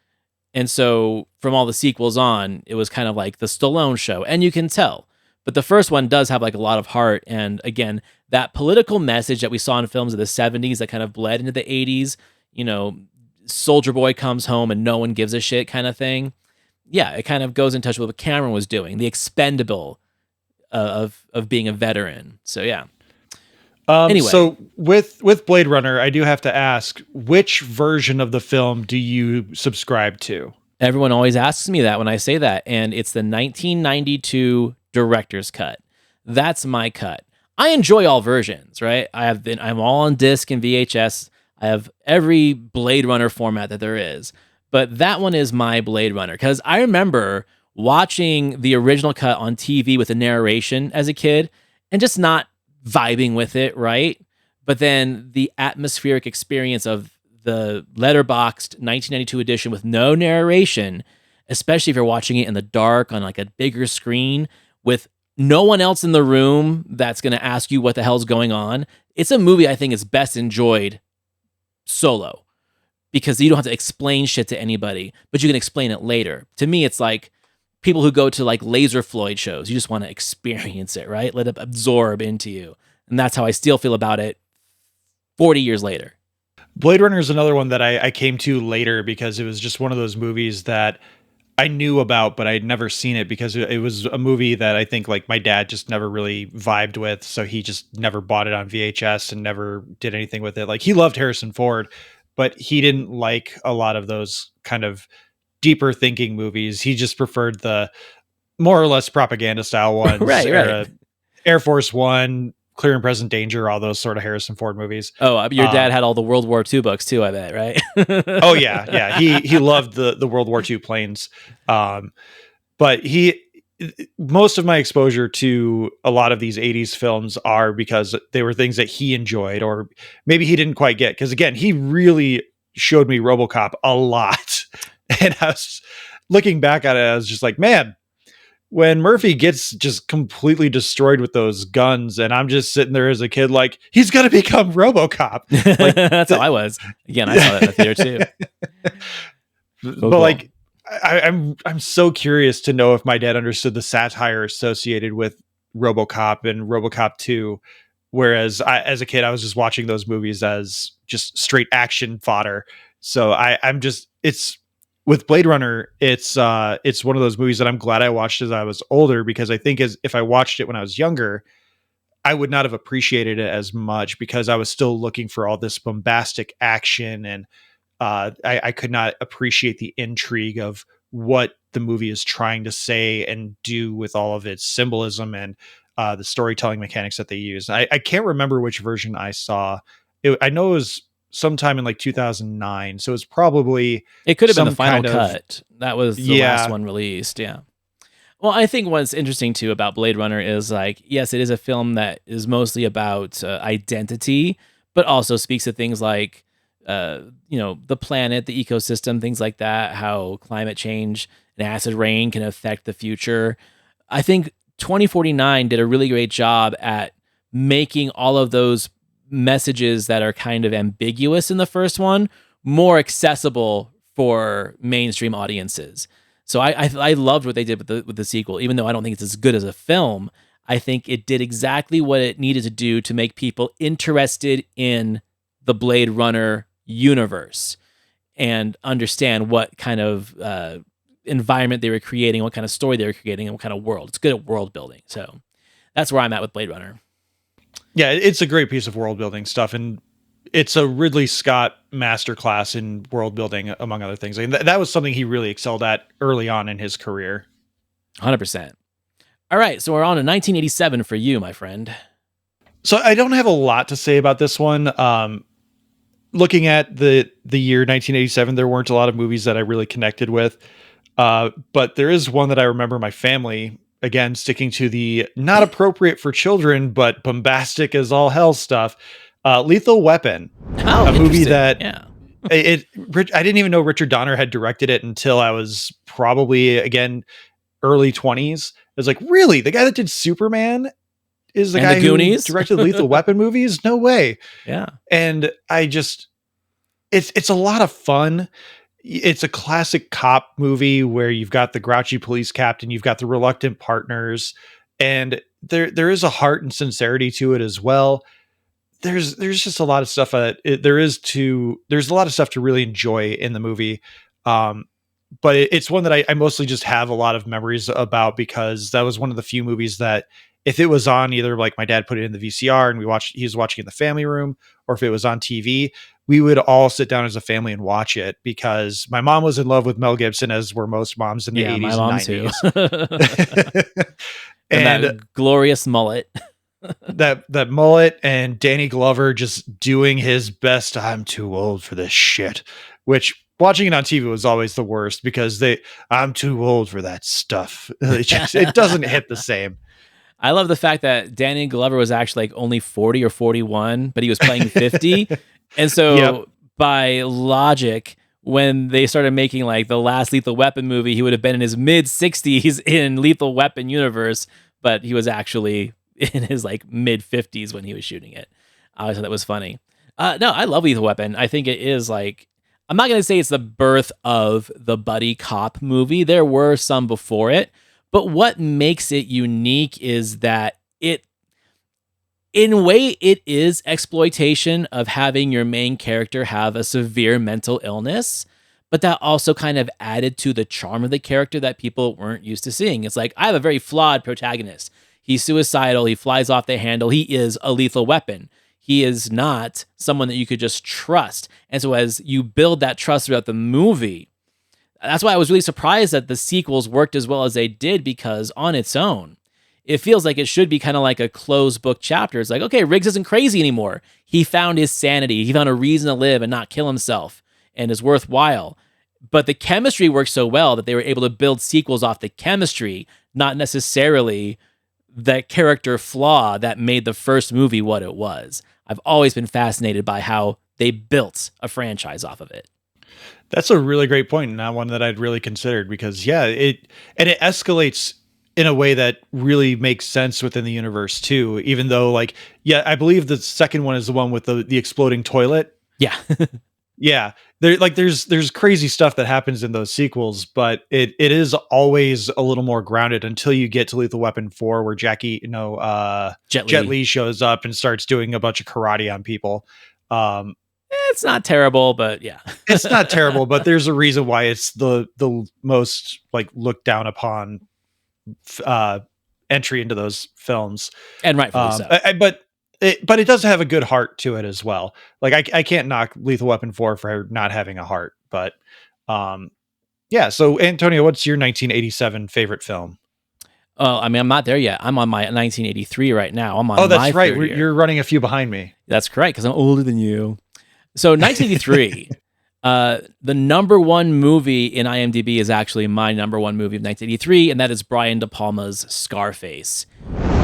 And so from all the sequels on, it was kind of like the Stallone show. And you can tell. But the first one does have like a lot of heart. And again, that political message that we saw in films of the 70s that kind of bled into the 80s, Soldier Boy comes home and no one gives a shit kind of thing. Yeah, it kind of goes in touch with what Cameron was doing, the expendable of being a veteran. So yeah. Anyway. So with Blade Runner, I do have to ask, which version of the film do you subscribe to? Everyone always asks me that when I say that, and it's the 1992 director's cut. That's my cut. I enjoy all versions, right? I'm all on disc and VHS. I have every Blade Runner format that there is, but that one is my Blade Runner because I remember watching the original cut on TV with the narration as a kid and just not vibing with it, right? But then the atmospheric experience of the letterboxed 1992 edition with no narration, especially if you're watching it in the dark on like a bigger screen with no one else in the room that's going to ask you what the hell's going on. It's a movie I think is best enjoyed solo because you don't have to explain shit to anybody, but you can explain it later. To me, it's like people who go to like Laser Floyd shows. You just want to experience it, right? Let it absorb into you. And that's how I still feel about it 40 years later. Blade Runner is another one that I came to later because it was just one of those movies that I knew about, but I'd never seen it because it was a movie that I think like my dad just never really vibed with. So he just never bought it on VHS and never did anything with it. Like he loved Harrison Ford, but he didn't like a lot of those kind of deeper thinking movies. He just preferred the more or less propaganda style ones. Right. Air Force One, Clear and Present Danger, all those sort of Harrison Ford movies. Oh, your dad had all the World War II books too, I bet, right? Oh yeah. He loved the World War II planes. But most of my exposure to a lot of these 80s films are because they were things that he enjoyed, or maybe he didn't quite get. Because again, he really showed me RoboCop a lot. And I was looking back at it, I was just like, man, when Murphy gets just completely destroyed with those guns, and I'm just sitting there as a kid, like, he's going to become RoboCop. Like, that's how I was. Again, I saw that in the theater too. But cool. like, I'm so curious to know if my dad understood the satire associated with RoboCop and RoboCop 2. Whereas as a kid, I was just watching those movies as just straight action fodder. So it's with Blade Runner, it's one of those movies that I'm glad I watched as I was older, because I think if I watched it when I was younger, I would not have appreciated it as much because I was still looking for all this bombastic action, and I could not appreciate the intrigue of what the movie is trying to say and do with all of its symbolism and the storytelling mechanics that they use. I can't remember which version I saw. I know it was sometime in like 2009, so it's probably it could have been the final cut. That was the last one released. Yeah. Well, I think what's interesting too about Blade Runner is like, yes, it is a film that is mostly about identity, but also speaks to things like the planet, the ecosystem, things like that, how climate change and acid rain can affect the future. I think 2049 did a really great job at making all of those messages that are kind of ambiguous in the first one more accessible for mainstream audiences. So I loved what they did with the sequel, even though I don't think it's as good as a film. I think it did exactly what it needed to do to make people interested in the Blade Runner universe and understand what kind of environment they were creating, what kind of story they were creating, and what kind of world. It's good at world building. So that's where I'm at with Blade Runner. Yeah, it's a great piece of world building stuff, and it's a Ridley Scott masterclass in world building, among other things. And that was something he really excelled at early on in his career. 100%. All right, so we're on to 1987 for you, my friend. So I don't have a lot to say about this one. Looking at the year 1987, there weren't a lot of movies that I really connected with. But there is one that I remember my family, again, sticking to the not appropriate for children, but bombastic as all hell stuff. Lethal Weapon, a movie that I didn't even know Richard Donner had directed it until I was probably, again, early 20s. I was like, really? The guy that did Superman is the guy who directed Lethal Weapon movies? No way. Yeah. And it's a lot of fun. It's a classic cop movie where you've got the grouchy police captain, you've got the reluctant partners, and there is a heart and sincerity to it as well. There's just a lot of stuff there's a lot of stuff to really enjoy in the movie. But it's one that I mostly just have a lot of memories about because that was one of the few movies that if it was on, either like my dad put it in the VCR and he was watching in the family room, or if it was on TV, we would all sit down as a family and watch it, because my mom was in love with Mel Gibson, as were most moms in the 80s my mom and too. 90s. and that glorious mullet. that mullet, and Danny Glover just doing his best I'm too old for this shit, which watching it on TV was always the worst, because I'm too old for that stuff. It doesn't hit the same. I love the fact that Danny Glover was actually like only 40 or 41, but he was playing 50. And so by logic, when they started making like the last Lethal Weapon movie, he would have been in his mid 60s in Lethal Weapon universe, but he was actually in his like mid 50s when he was shooting it. I always thought that was funny. No, I love Lethal Weapon. I think it is like, I'm not going to say it's the birth of the buddy cop movie. There were some before it. But what makes it unique is that it, in a way, it is exploitation of having your main character have a severe mental illness, but that also kind of added to the charm of the character that people weren't used to seeing. It's like, I have a very flawed protagonist. He's suicidal. He flies off the handle. He is a lethal weapon. He is not someone that you could just trust. And so as you build that trust throughout the movie, that's why I was really surprised that the sequels worked as well as they did, because on its own, it feels like it should be kind of like a closed book chapter. It's like, okay, Riggs isn't crazy anymore. He found his sanity. He found a reason to live and not kill himself, and is worthwhile. But the chemistry worked so well that they were able to build sequels off the chemistry, not necessarily the character flaw that made the first movie what it was. I've always been fascinated by how they built a franchise off of it. That's a really great point, and not one that I'd really considered, because it escalates in a way that really makes sense within the universe too. Even though, like, I believe the second one is the one with the exploding toilet. Yeah. Yeah. There's crazy stuff that happens in those sequels, but it is always a little more grounded until you get to Lethal Weapon 4, where Jet Li shows up and starts doing a bunch of karate on people. It's not terrible, but yeah. It's not terrible, but there's a reason why it's the most like looked down upon entry into those films, and rightfully so. But it does have a good heart to it as well. Like I can't knock Lethal Weapon 4 for not having a heart, but So Antonio, what's your 1987 favorite film? Oh, I mean, I'm not there yet. I'm on my 1983 right now. I'm on. Oh, that's right. You're running a few behind me. That's correct, because I'm older than you. So 1983, the number one movie in IMDb is actually my number one movie of 1983, and that is Brian De Palma's Scarface,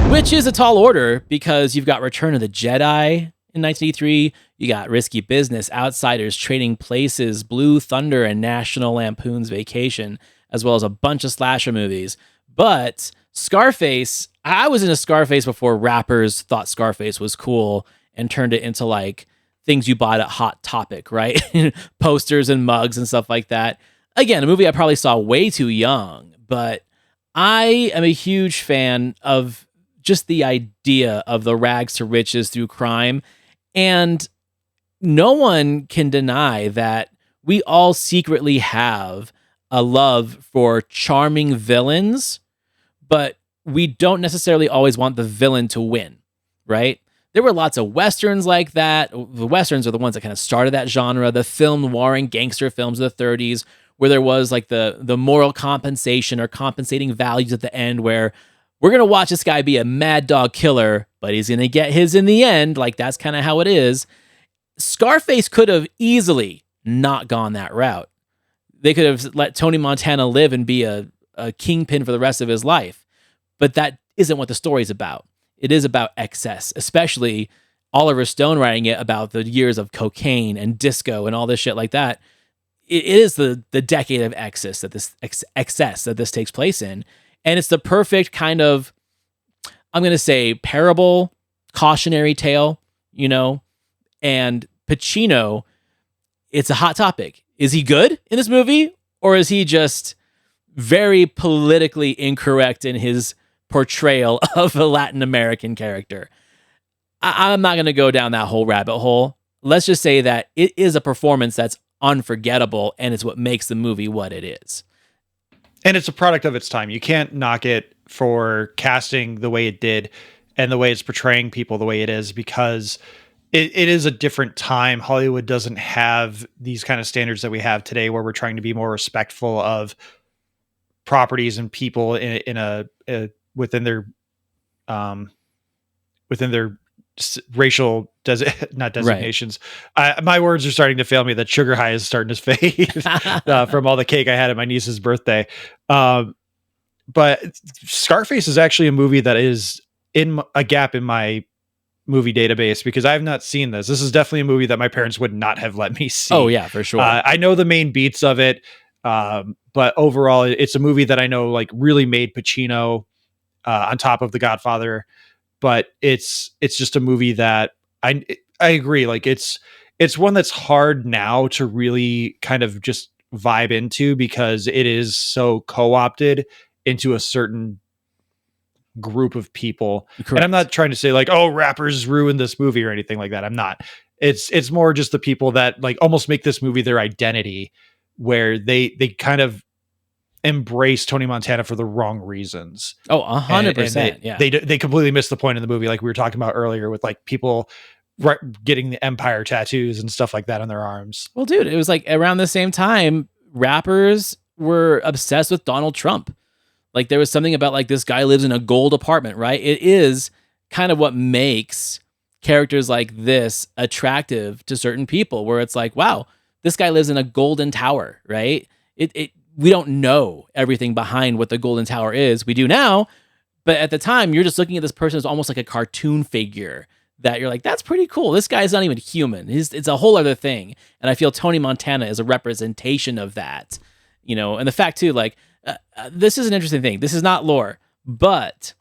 which is a tall order because you've got Return of the Jedi in 1983, you got Risky Business, Outsiders, Trading Places, Blue Thunder, and National Lampoon's Vacation, as well as a bunch of slasher movies. But Scarface, I was into Scarface before rappers thought Scarface was cool and turned it into like things you bought at Hot Topic, right? Posters and mugs and stuff like that. Again, a movie I probably saw way too young, but I am a huge fan of just the idea of the rags to riches through crime. And no one can deny that we all secretly have a love for charming villains, but we don't necessarily always want the villain to win, right? There were lots of Westerns like that. The Westerns are the ones that kind of started that genre. The film noir and gangster films of the 30s, where there was like the moral compensation or compensating values at the end, where we're going to watch this guy be a mad dog killer, but he's going to get his in the end. Like, that's kind of how it is. Scarface could have easily not gone that route. They could have let Tony Montana live and be a kingpin for the rest of his life. But that isn't what the story's about. It is about excess, especially Oliver Stone writing it about the years of cocaine and disco and all this shit like that. It is the decade of excess that this takes place in. And it's the perfect kind of, I'm going to say, parable, cautionary tale, and Pacino, it's a hot topic. Is he good in this movie, or is he just very politically incorrect in his portrayal of a Latin American character? I'm not going to go down that whole rabbit hole. Let's just say that it is a performance that's unforgettable, and it's what makes the movie what it is. And it's a product of its time. You can't knock it for casting the way it did and the way it's portraying people the way it is, because it is a different time. Hollywood doesn't have these kind of standards that we have today, where we're trying to be more respectful of properties and people in a within their um within their racial not designations. My words are starting to fail me. That sugar high is starting to fade from all the cake I had at my niece's birthday. But Scarface is actually a movie that is in a gap in my movie database, because I have not seen this. This is definitely a movie that my parents would not have let me see. Oh yeah, for sure. I know the main beats of it, but overall, it's a movie that I know like really made Pacino on top of The Godfather. But it's just a movie that I agree. Like it's one that's hard now to really kind of just vibe into, because it is so co-opted into a certain group of people. Correct. And I'm not trying to say like, oh, rappers ruined this movie or anything like that. I'm not. It's more just the people that like almost make this movie their identity, where they kind of embrace Tony Montana for the wrong reasons. Oh, 100%. Yeah. They completely missed the point of the movie. Like we were talking about earlier with like people getting the Empire tattoos and stuff like that on their arms. Well, dude, it was like around the same time, rappers were obsessed with Donald Trump. Like there was something about like this guy lives in a gold apartment, right? It is kind of what makes characters like this attractive to certain people, where it's like, wow, this guy lives in a golden tower, right? We don't know everything behind what the golden tower is. We do now, but at the time, you're just looking at this person as almost like a cartoon figure that you're like, that's pretty cool. This guy's not even human. It's a whole other thing. And I feel Tony Montana is a representation of that, you know. And the fact too, like, this is an interesting thing. This is not lore, but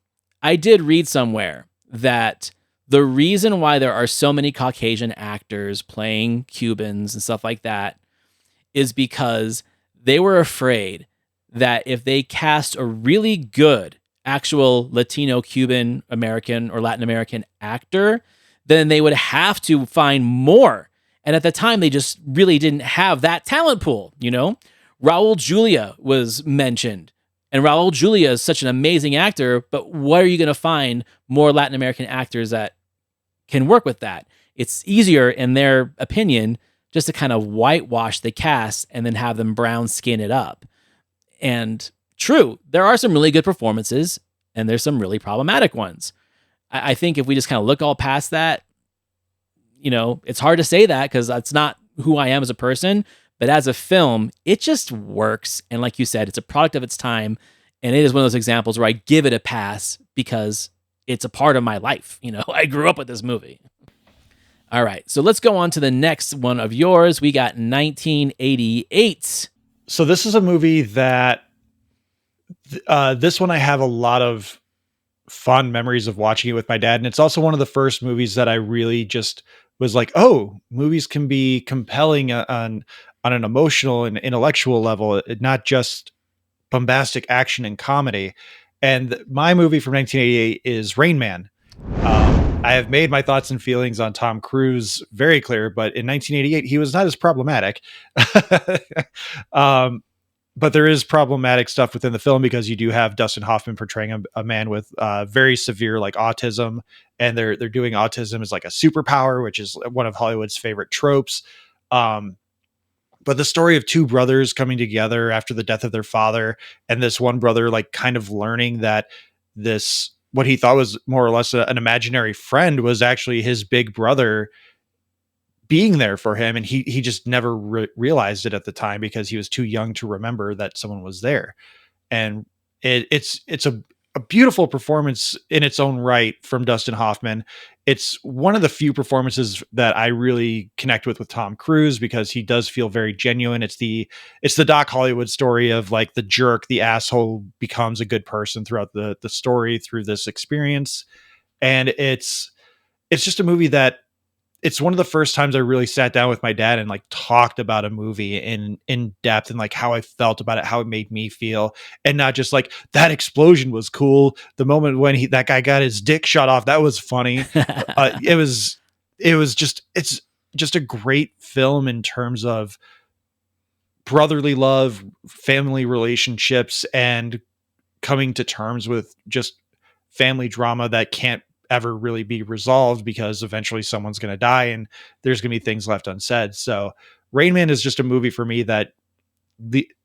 I did read somewhere that the reason why there are so many Caucasian actors playing Cubans and stuff like that is because they were afraid that if they cast a really good actual Latino, Cuban, American, or Latin American actor, then they would have to find more. And at the time, they just really didn't have that talent pool, you know? Raul Julia was mentioned. And Raul Julia is such an amazing actor, but what are you going to find more Latin American actors that can work with that? It's easier, in their opinion, just to kind of whitewash the cast and then have them brown skin it up. And true, there are some really good performances and there's some really problematic ones. I think if we just kind of look all past that, you know, it's hard to say that because that's not who I am as a person. But as a film, it just works. And like you said, it's a product of its time. And it is one of those examples where I give it a pass because it's a part of my life. You know, I grew up with this movie. All right, so let's go on to the next one of yours. We got 1988. So this is a movie that this one I have a lot of fond memories of watching it with my dad. And it's also one of the first movies that I really just was like, oh, movies can be compelling on an emotional and intellectual level, not just bombastic action and comedy. And my movie from 1988 is Rain Man. I have made my thoughts and feelings on Tom Cruise very clear, but in 1988, he was not as problematic. But there is problematic stuff within the film because you do have Dustin Hoffman portraying a man with very severe like autism, and they're doing autism as like a superpower, which is one of Hollywood's favorite tropes. But the story of two brothers coming together after the death of their father, and this one brother like kind of learning that this, what he thought was more or less an imaginary friend, was actually his big brother being there for him. And he just never realized it at the time because he was too young to remember that someone was there. And it's a beautiful performance in its own right from Dustin Hoffman. It's one of the few performances that I really connect with Tom Cruise because he does feel very genuine. It's the Doc Hollywood story of like the jerk, the asshole becomes a good person throughout the story through this experience. And it's just a movie that, it's one of the first times I really sat down with my dad and like talked about a movie in depth and like how I felt about it, how it made me feel, and not just like that explosion was cool. The moment when that guy got his dick shot off, that was funny. It's just a great film in terms of brotherly love, family relationships, and coming to terms with just family drama that can't ever really be resolved because eventually someone's going to die and there's going to be things left unsaid. So Rain Man is just a movie for me that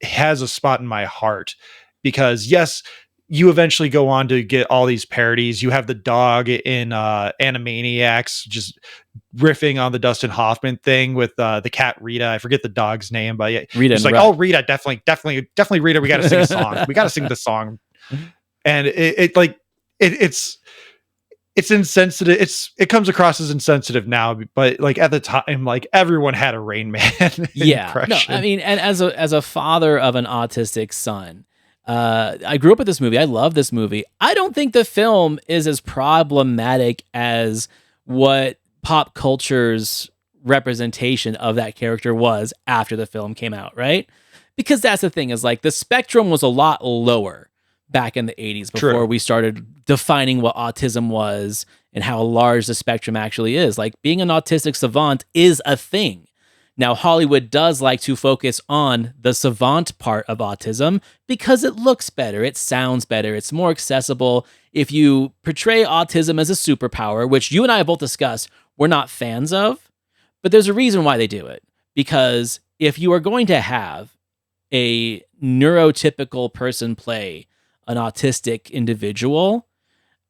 has a spot in my heart because yes, you eventually go on to get all these parodies. You have the dog in Animaniacs just riffing on the Dustin Hoffman thing with the cat Rita. I forget the dog's name, but yeah, Rita it's like, oh, Rita, definitely Rita. We got to sing a song. We got to sing the song. And it's insensitive. It comes across as insensitive now, but like at the time, like everyone had a Rain Man impression. No, I mean, and as a father of an autistic son, I grew up with this movie. I love this movie. I don't think the film is as problematic as what pop culture's representation of that character was after the film came out, right? Because that's the thing, is like the spectrum was a lot lower back in the 80s before we started defining what autism was and how large the spectrum actually is. Like being an autistic savant is a thing. Now, Hollywood does like to focus on the savant part of autism because it looks better, it sounds better, it's more accessible. If you portray autism as a superpower, which you and I have both discussed, we're not fans of, but there's a reason why they do it. Because if you are going to have a neurotypical person play an autistic individual,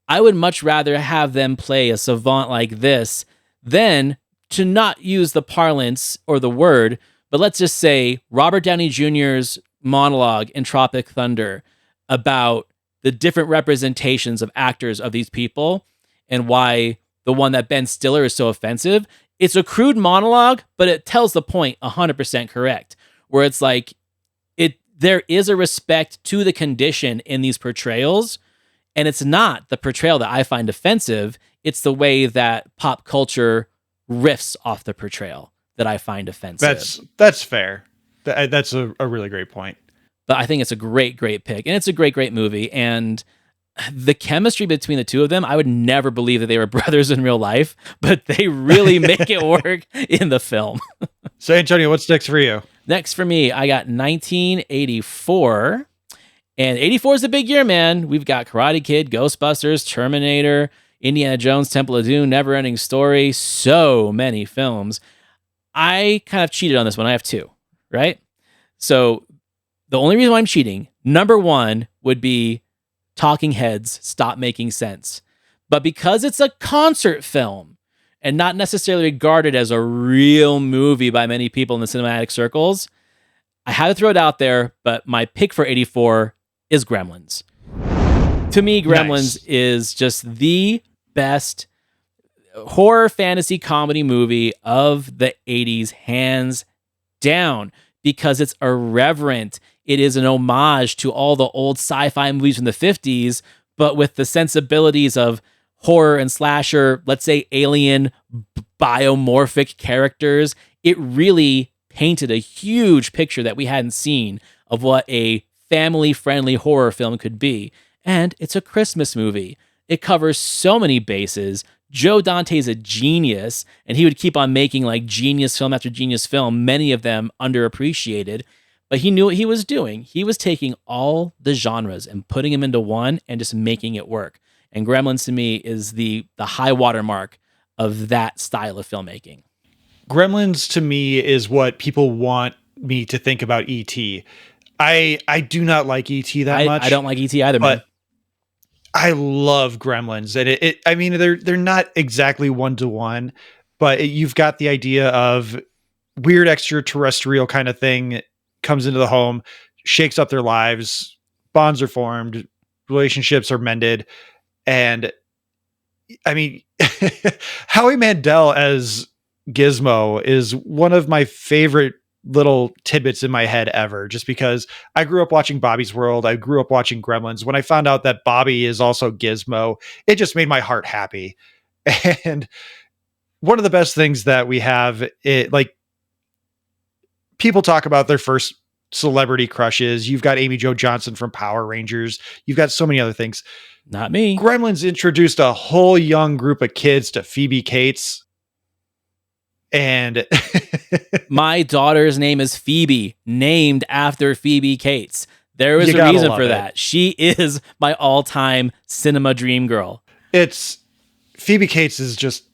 I would much rather have them play a savant like this than to not use the parlance or the word, but let's just say Robert Downey Jr.'s monologue in Tropic Thunder about the different representations of actors of these people and why the one that Ben Stiller is so offensive. It's a crude monologue, but it tells the point 100% correct, where it's like there is a respect to the condition in these portrayals, and it's not the portrayal that I find offensive. It's the way that pop culture riffs off the portrayal that I find offensive. That's fair. That's a really great point. But I think it's a great pick, and it's a great movie. And the chemistry between the two of them, I would never believe that they were brothers in real life, but they really make it work in the film. So, Antonio, what's next for you? Next for me, I got 1984. And 84 is a big year, man. We've got Karate Kid, Ghostbusters, Terminator, Indiana Jones, Temple of Doom, Neverending Story, so many films. I kind of cheated on this one. I have two, right? So the only reason why I'm cheating, number one would be Talking Heads, Stop Making Sense. But because it's a concert film and not necessarily regarded as a real movie by many people in the cinematic circles, I had to throw it out there, but my pick for 84 is Gremlins. To me, Gremlins is just the best horror fantasy comedy movie of the 80s, hands down, because it's irreverent. It is an homage to all the old sci-fi movies from the 50s, but with the sensibilities of horror and slasher, let's say alien biomorphic characters. It really painted a huge picture that we hadn't seen of what a family-friendly horror film could be. And it's a Christmas movie. It covers so many bases. Joe Dante's a genius, and he would keep on making like genius film after genius film, many of them underappreciated, but he knew what he was doing. He was taking all the genres and putting them into one and just making it work. And Gremlins to me is the high watermark of that style of filmmaking. Gremlins to me is what people want me to think about E.T. I do not like E.T. that much. I don't like E.T. either, man. I love Gremlins, and I mean, they're not exactly one-to-one, but you've got the idea of weird extraterrestrial kind of thing comes into the home, shakes up their lives, bonds are formed, relationships are mended, and I mean, Howie Mandel as Gizmo is one of my favorite little tidbits in my head ever, just because I grew up watching Bobby's World. I grew up watching Gremlins. When I found out that Bobby is also Gizmo, it just made my heart happy. And one of the best things that we have, like people talk about their first celebrity crushes. You've got Amy Jo Johnson from Power Rangers. You've got so many other things. Not me. Gremlins introduced a whole young group of kids to Phoebe Cates. And my daughter's name is Phoebe, named after Phoebe Cates. There was You a gotta reason love for it. that. She is my all-time cinema dream girl. It's Phoebe Cates is just,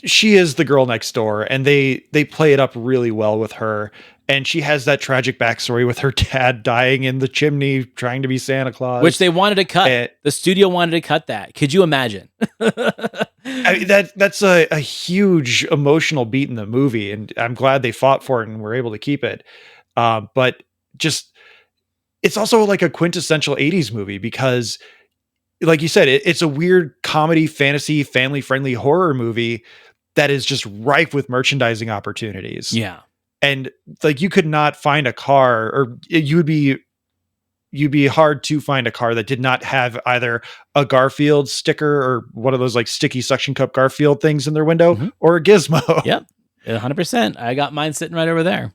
she is the girl next door, and they play it up really well with her. And she has that tragic backstory with her dad dying in the chimney trying to be Santa Claus, Which they wanted to cut. The studio wanted to cut that. Could you imagine? That's a huge emotional beat in the movie, and I'm glad they fought for it and were able to keep it. But just, it's also like a quintessential 80s movie because, like you said, it's a weird comedy, fantasy, family-friendly horror movie that is just rife with merchandising opportunities. Yeah. And like, you could not find a car, or you'd be hard to find a car that did not have either a Garfield sticker or one of those like sticky suction cup Garfield things in their window, or a gizmo. Yep. 100%. I got mine sitting right over there.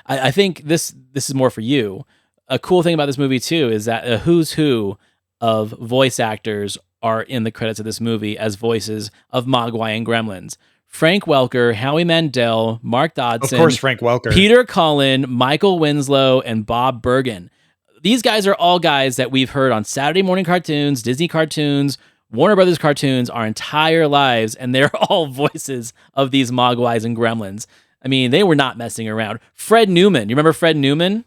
I think this is more for you. A cool thing about this movie too is that a who's who of voice actors are in the credits of this movie as voices of Mogwai and Gremlins. Frank Welker, Howie Mandel, Mark Dodson, Of course, Frank Welker, Peter Cullen, Michael Winslow, and Bob Bergen. These guys are all guys that we've heard on Saturday morning cartoons, Disney cartoons, Warner Brothers cartoons our entire lives, and they're all voices of these Mogwais and Gremlins. I mean, they were not messing around. Fred Newman. You remember Fred Newman?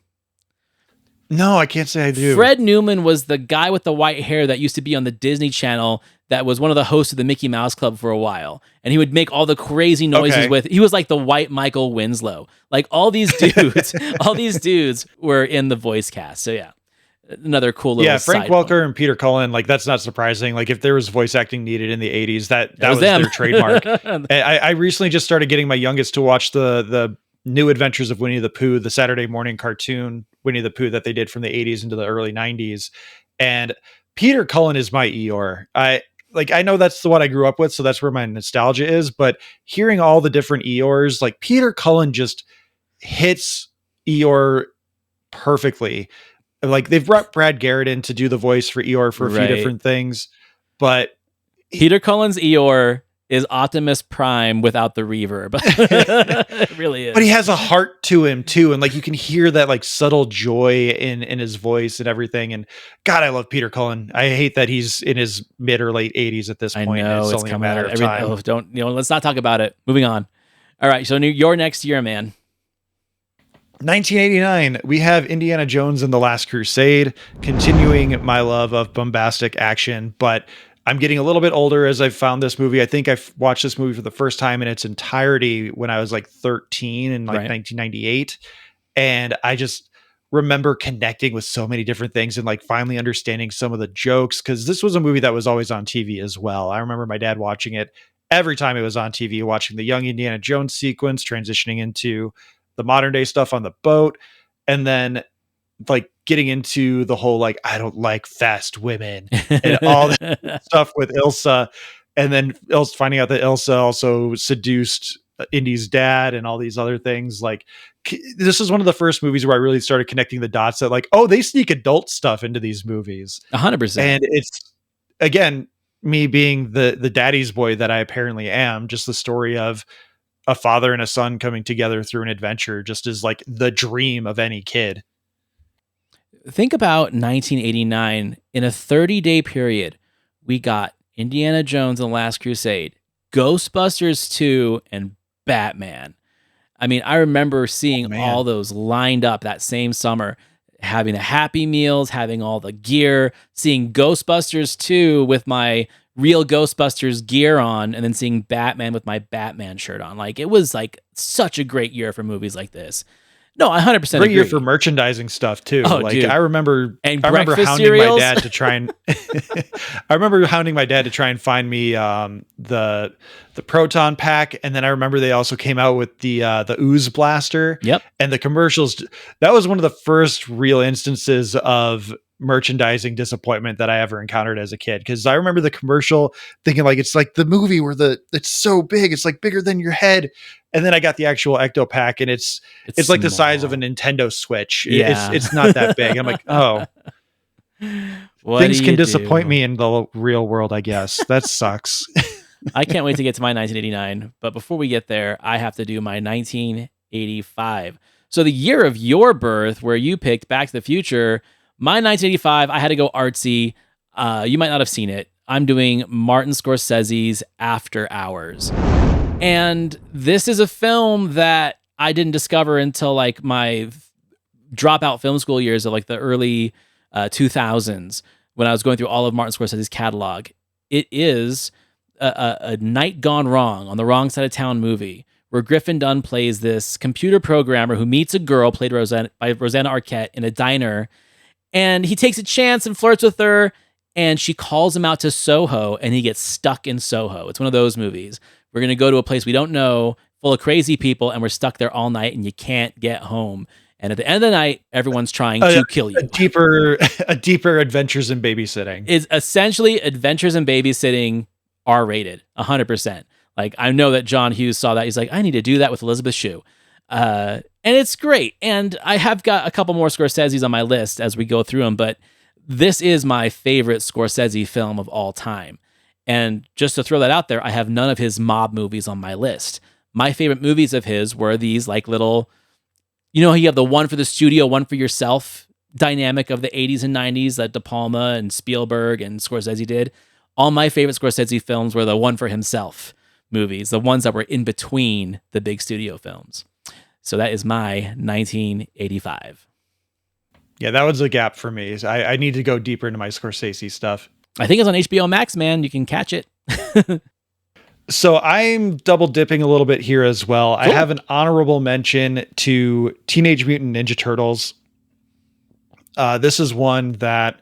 No, I can't say I do. Fred Newman was the guy with the white hair that used to be on the Disney Channel that was one of the hosts of the Mickey Mouse Club for a while. And he would make all the crazy noises he was like the white Michael Winslow. Like all these dudes were in the voice cast. So yeah, another cool little Frank Welker and Peter Cullen, like that's not surprising. Like if there was voice acting needed in the 80s, that was their trademark. I recently just started getting my youngest to watch the New Adventures of Winnie the Pooh, the Saturday morning cartoon Winnie the Pooh that they did from the 80s into the early 90s. And Peter Cullen is my Eeyore. I know that's the one I grew up with, so that's where my nostalgia is. But hearing all the different Eeyores, like Peter Cullen just hits Eeyore perfectly. Like they've brought Brad Garrett in to do the voice for Eeyore for a few different things, but Peter Cullen's Eeyore is Optimus Prime without the reverb. It really is. But he has a heart to him too, and like you can hear that like subtle joy in his voice and everything. And God, I love Peter Cullen. I hate that he's in his mid or late 80s at this point. I know, it's only a matter of time. Let's not talk about it. Moving on. All right, so your next year, man. 1989, we have Indiana Jones and the Last Crusade, continuing my love of bombastic action, but I'm getting a little bit older as I've found this movie. I think I've watched this movie for the first time in its entirety when I was like 13 in 1998. And I just remember connecting with so many different things and like finally understanding some of the jokes. Cause this was a movie that was always on TV as well. I remember my dad watching it every time it was on TV, watching the young Indiana Jones sequence, transitioning into the modern day stuff on the boat. And then like getting into the whole, like, I don't like fast women and all that stuff with Ilsa. And then finding out that Ilsa also seduced Indy's dad and all these other things. Like this is one of the first movies where I really started connecting the dots that like, oh, they sneak adult stuff into these movies. 100%. And it's, again, me being the daddy's boy that I apparently am, just the story of a father and a son coming together through an adventure just is like the dream of any kid. Think about 1989. In a 30-day period, we got Indiana Jones and the Last Crusade, Ghostbusters 2, and Batman. I mean, I remember seeing all those lined up that same summer, having the Happy Meals, having all the gear, seeing Ghostbusters 2 with my real Ghostbusters gear on, and then seeing Batman with my Batman shirt on. Like, it was like such a great year for movies like this. No, I 100% great agree. year for merchandising stuff too. Oh, like dude. I remember breakfast hounding cereals? my dad to try and I remember hounding my dad to try and find me the proton pack, and then I remember they also came out with the ooze blaster. Yep. And the commercials. That was one of the first real instances of merchandising disappointment that I ever encountered as a kid, because I remember the commercial thinking like it's like the movie where it's so big, it's like bigger than your head, and then I got the actual Ecto Pack and it's like the size of a Nintendo Switch. It's not that big. I'm like, oh, things can disappoint me in the real world, I guess. That sucks. I can't wait to get to my 1989, but before we get there, I have to do my 1985. So the year of your birth, where you picked Back to the Future, My 1985, I had to go artsy. You might not have seen it. I'm doing Martin Scorsese's After Hours. And this is a film that I didn't discover until like my dropout film school years of like the early 2000s when I was going through all of Martin Scorsese's catalog. It is a night gone wrong, on the wrong side of town movie where Griffin Dunn plays this computer programmer who meets a girl played by Rosanna Arquette in a diner, and he takes a chance and flirts with her, and she calls him out to Soho, and he gets stuck in Soho. It's one of those movies. We're going to go to a place we don't know, full of crazy people, and we're stuck there all night, and you can't get home. And at the end of the night, everyone's trying to kill you. A deeper Adventures in Babysitting. Is essentially Adventures in Babysitting R-rated, 100%. Like, I know that John Hughes saw that. He's like, I need to do that with Elizabeth Shue. And it's great. And I have got a couple more Scorsese's on my list as we go through them, but this is my favorite Scorsese film of all time. And just to throw that out there, I have none of his mob movies on my list. My favorite movies of his were these like little, you know, you have the one for the studio, one for yourself dynamic of the 80s and 90s that De Palma and Spielberg and Scorsese did. All my favorite Scorsese films were the one for himself movies, the ones that were in between the big studio films. So that is my 1985. Yeah, that was a gap for me. I need to go deeper into my Scorsese stuff. I think it's on HBO Max, man. You can catch it. So I'm double dipping a little bit here as well. Cool. I have an honorable mention to Teenage Mutant Ninja Turtles. This is one that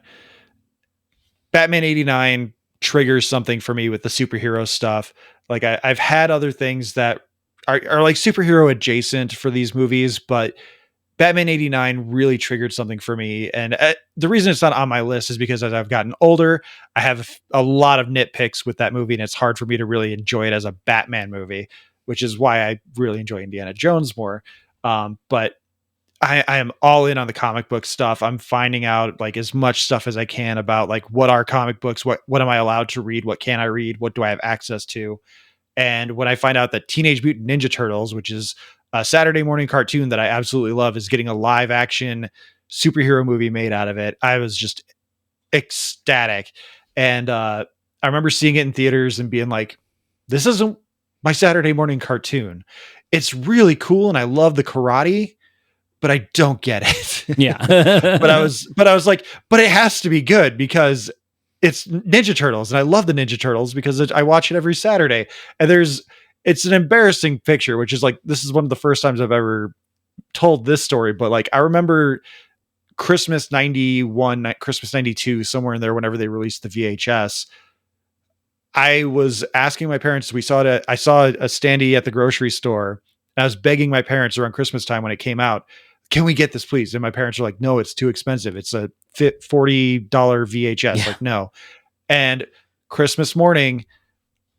Batman 89 triggers something for me with the superhero stuff. Like I've had other things that are like superhero adjacent for these movies, but Batman 89 really triggered something for me. And the reason it's not on my list is because as I've gotten older, I have a lot of nitpicks with that movie, and it's hard for me to really enjoy it as a Batman movie, which is why I really enjoy Indiana Jones more. But I am all in on the comic book stuff. I'm finding out like as much stuff as I can about like what are comic books, what am I allowed to read, what can I read, what do I have access to. And when I find out that Teenage Mutant Ninja Turtles, which is a Saturday morning cartoon that I absolutely love, is getting a live action superhero movie made out of it, I was just ecstatic. And I remember seeing it in theaters and being like, this isn't my Saturday morning cartoon. It's really cool. And I love the karate, but I don't get it. Yeah. but I was like, but it has to be good because it's Ninja Turtles. And I love the Ninja Turtles because I watch it every Saturday. And it's an embarrassing picture, which is like, this is one of the first times I've ever told this story, but like, I remember Christmas 91, Christmas 92, somewhere in there, whenever they released the VHS, I was asking my parents, I saw a standee at the grocery store. And I was begging my parents around Christmas time when it came out, can we get this please? And my parents are like, no, it's too expensive. It's a $40 VHS. Yeah. Like, no. And Christmas morning,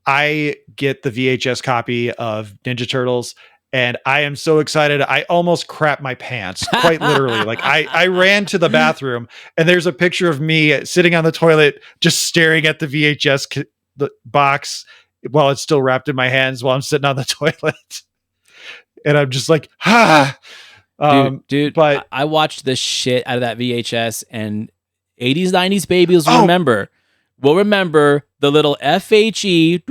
I get the VHS copy of Ninja Turtles, and I am so excited. I almost crap my pants, quite literally. Like I ran to the bathroom, and there's a picture of me sitting on the toilet, just staring at the VHS the box while it's still wrapped in my hands while I'm sitting on the toilet. And I'm just like, dude, but I watched the shit out of that VHS, and 80s, 90s babies will remember the little FHE at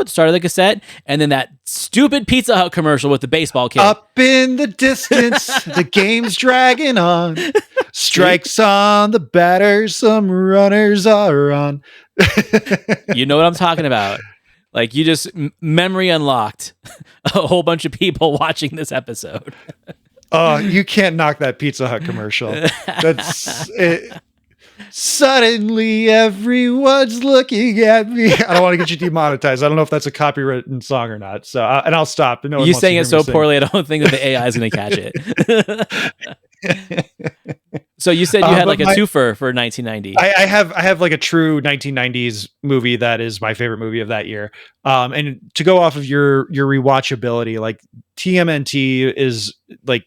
the start of the cassette, and then that stupid Pizza Hut commercial with the baseball kid. Up in the distance, the game's dragging on. Strikes on the batter, some runners are on. You know what I'm talking about. Like, you just memory unlocked a whole bunch of people watching this episode. Oh, you can't knock that Pizza Hut commercial. That's it. Suddenly everyone's looking at me. I don't want to get you demonetized. I don't know if that's a copywritten song or not. So, and I'll stop. No you sang it so poorly, I don't think that the AI is going to catch it. So you said you had like a twofer for 1990. I have like a true 1990s movie that is my favorite movie of that year. And to go off of your rewatchability, like TMNT is like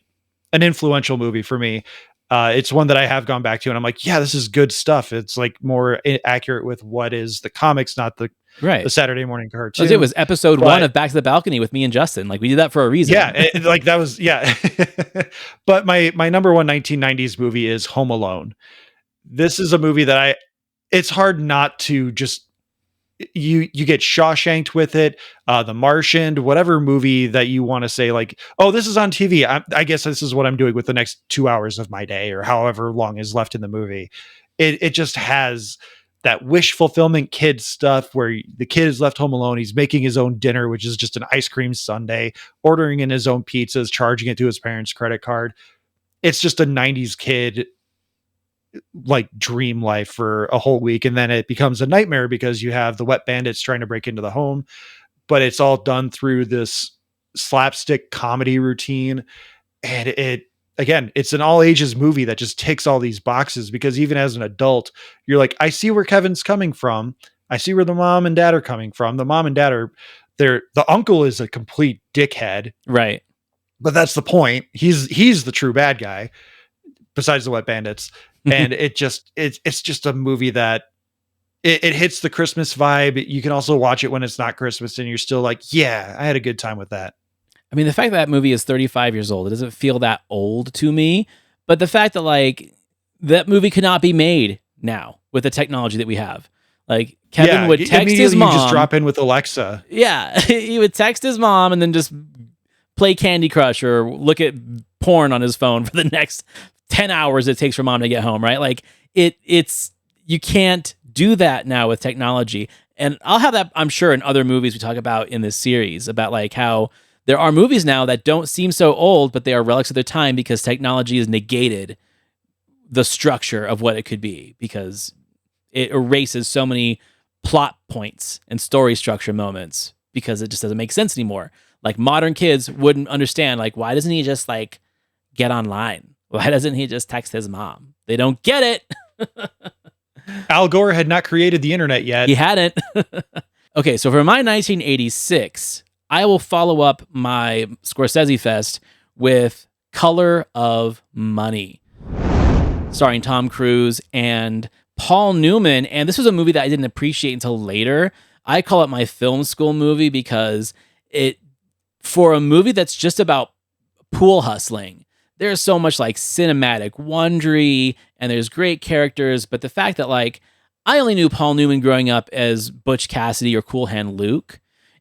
an influential movie for me. It's one that I have gone back to, and I'm like, yeah, this is good stuff. It's like more accurate with what is the comics, not the Right. the Saturday morning cartoon. It was episode 1 of Back to the Balcony with me and Justin. Like, we did that for a reason. Yeah, like that was, yeah. But my number one 1990s movie is Home Alone. This is a movie that it's hard not to just, you get Shawshanked with it, The Martian, whatever movie that you want to say, like, oh, this is on TV. I guess this is what I'm doing with the next 2 hours of my day, or however long is left in the movie. It just has that wish fulfillment kid stuff where the kid is left home alone. He's making his own dinner, which is just an ice cream sundae, ordering in his own pizzas, charging it to his parents' credit card. It's just a 90s kid like dream life for a whole week, and then it becomes a nightmare because you have the wet bandits trying to break into the home, but it's all done through this slapstick comedy routine. And it's an all ages movie that just ticks all these boxes, because even as an adult, you're like, I see where Kevin's coming from. I see where the mom and dad are coming from. The mom and dad are there. The uncle is a complete dickhead. Right. But that's the point. He's the true bad guy besides the wet bandits. And it's just a movie that it hits the Christmas vibe. You can also watch it when it's not Christmas and you're still like, yeah, I had a good time with that. I mean, the fact that movie is 35 years old, it doesn't feel that old to me. But the fact that, like, that movie could not be made now with the technology that we have. Like, Kevin would text his mom. You just drop in with Alexa. Yeah. He would text his mom and then just play Candy Crush or look at porn on his phone for the next 10 hours it takes for mom to get home, right? Like, it's you can't do that now with technology. And I'll have that, I'm sure, in other movies we talk about in this series, about like how there are movies now that don't seem so old, but they are relics of their time because technology has negated the structure of what it could be, because it erases so many plot points and story structure moments because it just doesn't make sense anymore. Like, modern kids wouldn't understand, like, why doesn't he just like get online? Why doesn't he just text his mom? They don't get it. Al Gore had not created the internet yet. He hadn't. Okay, so for my 1986, I will follow up my Scorsese Fest with Color of Money, starring Tom Cruise and Paul Newman. And this was a movie that I didn't appreciate until later. I call it my film school movie because for a movie that's just about pool hustling, there's so much like cinematic wondery and there's great characters. But the fact that, like, I only knew Paul Newman growing up as Butch Cassidy or Cool Hand Luke.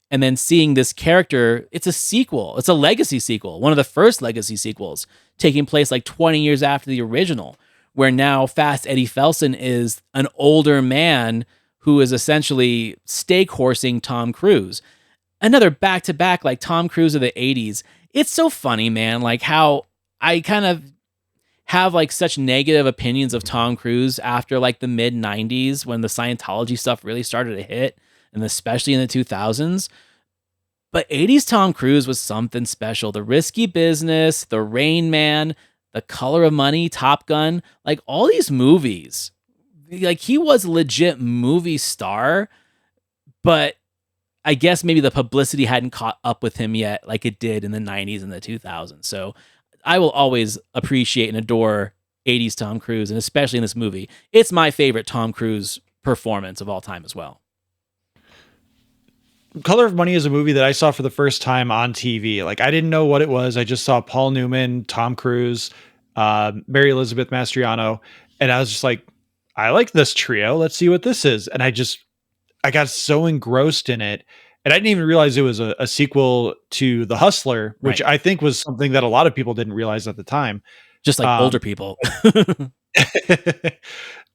And then seeing this character, it's a sequel. It's a legacy sequel. One of the first legacy sequels taking place like 20 years after the original, where now Fast Eddie Felson is an older man who is essentially stake horsing Tom Cruise. Another back-to-back like Tom Cruise of the 80s. It's so funny, man, like how I kind of have like such negative opinions of Tom Cruise after like the mid 90s when the Scientology stuff really started to hit, and especially in the 2000s. But 80s Tom Cruise was something special. The Risky Business, The Rain Man, The Color of Money, Top Gun, like all these movies, like he was a legit movie star, but I guess maybe the publicity hadn't caught up with him yet like it did in the 90s and the 2000s. So I will always appreciate and adore 80s Tom Cruise, and especially in this movie. It's my favorite Tom Cruise performance of all time as well. Color of Money is a movie that I saw for the first time on TV. Like, I didn't know what it was. I just saw Paul Newman, Tom Cruise, Mary Elizabeth Mastriano, and I was just like, I like this trio. Let's see what this is. And I got so engrossed in it. And I didn't even realize it was a sequel to The Hustler, which I think was something that a lot of people didn't realize at the time. Just like older people.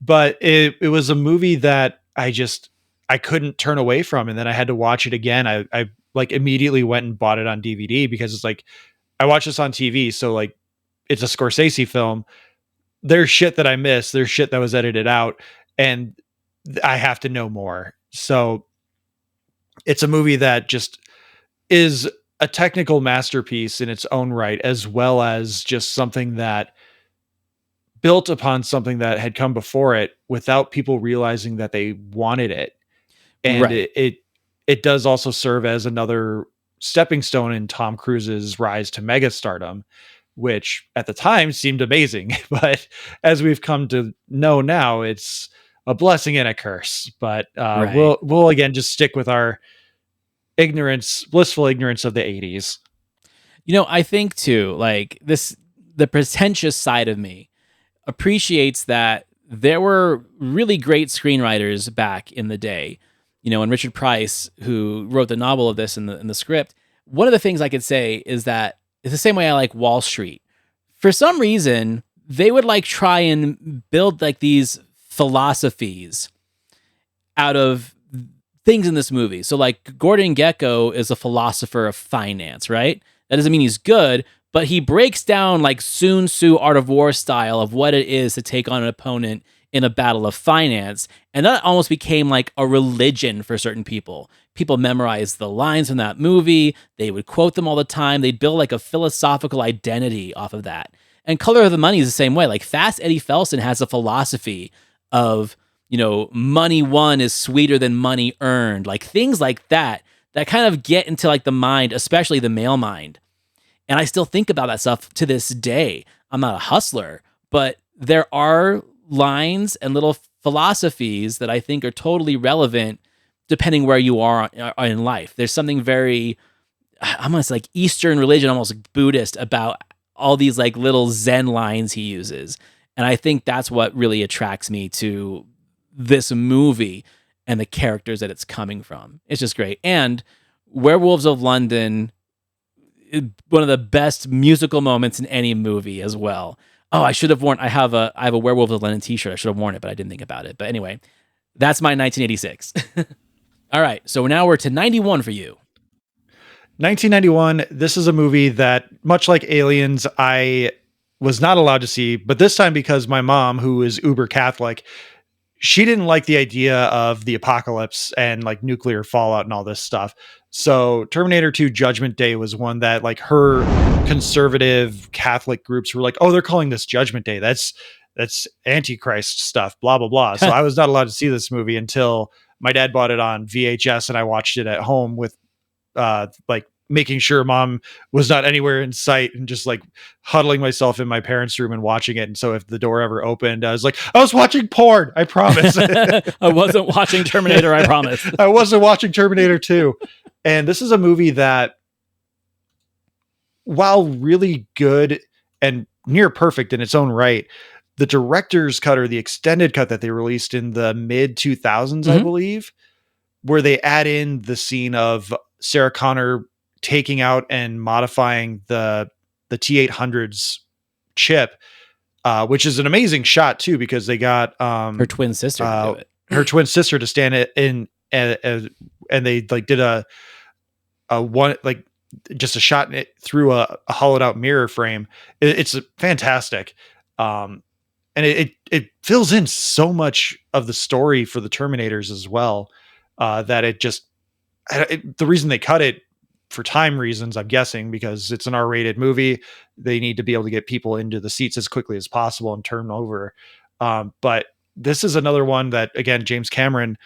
But it was a movie that I couldn't turn away from. And then I had to watch it again. I like immediately went and bought it on DVD because it's like, I watched this on TV. So like, it's a Scorsese film. There's shit that I missed. There's shit that was edited out, and I have to know more. So it's a movie that just is a technical masterpiece in its own right, as well as just something that built upon something that had come before it without people realizing that they wanted it. And it does also serve as another stepping stone in Tom Cruise's rise to megastardom, which at the time seemed amazing. But as we've come to know now, it's a blessing and a curse. But Right. we'll again just stick with our blissful ignorance of the 80s. I think too, like the pretentious side of me appreciates that there were really great screenwriters back in the day. And Richard Price, who wrote the novel of this in the script, one of the things I could say is that it's the same way I like Wall Street. For some reason, they would like try and build like these philosophies out of things in this movie. So like Gordon Gekko is a philosopher of finance, right? That doesn't mean he's good, but he breaks down like Sun Tzu Art of War style of what it is to take on an opponent in a battle of finance. And that almost became like a religion for certain people. People memorized the lines from that movie. They would quote them all the time. They'd build like a philosophical identity off of that. And Color of the Money is the same way. Like Fast Eddie Felson has a philosophy of, money won is sweeter than money earned. Like things like that kind of get into like the mind, especially the male mind. And I still think about that stuff to this day. I'm not a hustler, but there are lines and little philosophies that I think are totally relevant depending where you are in life. There's something very, I'm almost like Eastern religion, almost like Buddhist about all these like little Zen lines he uses. And I think that's what really attracts me to this movie and the characters that it's coming from. It's just great. And Werewolves of London, one of the best musical moments in any movie as well. Oh, I should have worn, I have a Werewolves of London t-shirt. I should have worn it, but I didn't think about it. But anyway, that's my 1986. All right. So now we're to 91 for you. 1991. This is a movie that, much like Aliens, I was not allowed to see, but this time because my mom, who is uber Catholic, she didn't like the idea of the apocalypse and like nuclear fallout and all this stuff. So Terminator 2 Judgment Day was one that like her conservative Catholic groups were like, oh, they're calling this Judgment Day. That's Antichrist stuff, blah, blah, blah. So I was not allowed to see this movie until my dad bought it on VHS and I watched it at home with like making sure mom was not anywhere in sight and just like huddling myself in my parents' room and watching it. And so if the door ever opened, I was like, I was watching porn. I promise. I wasn't watching Terminator. I promise. I wasn't watching Terminator 2. And this is a movie that, while really good and near perfect in its own right, the director's cut or the extended cut that they released in the mid 2000s, I believe, where they add in the scene of Sarah Connor taking out and modifying the T-800's chip, which is an amazing shot too, because they got her twin sister to do it. Her twin sister to stand it in, and they like did a one, like just a shot through a hollowed out mirror frame. It's fantastic. And it fills in so much of the story for the Terminators as well, that the reason they cut it, for time reasons, I'm guessing, because it's an R-rated movie, they need to be able to get people into the seats as quickly as possible and turn over. But this is another one that, again, James Cameron,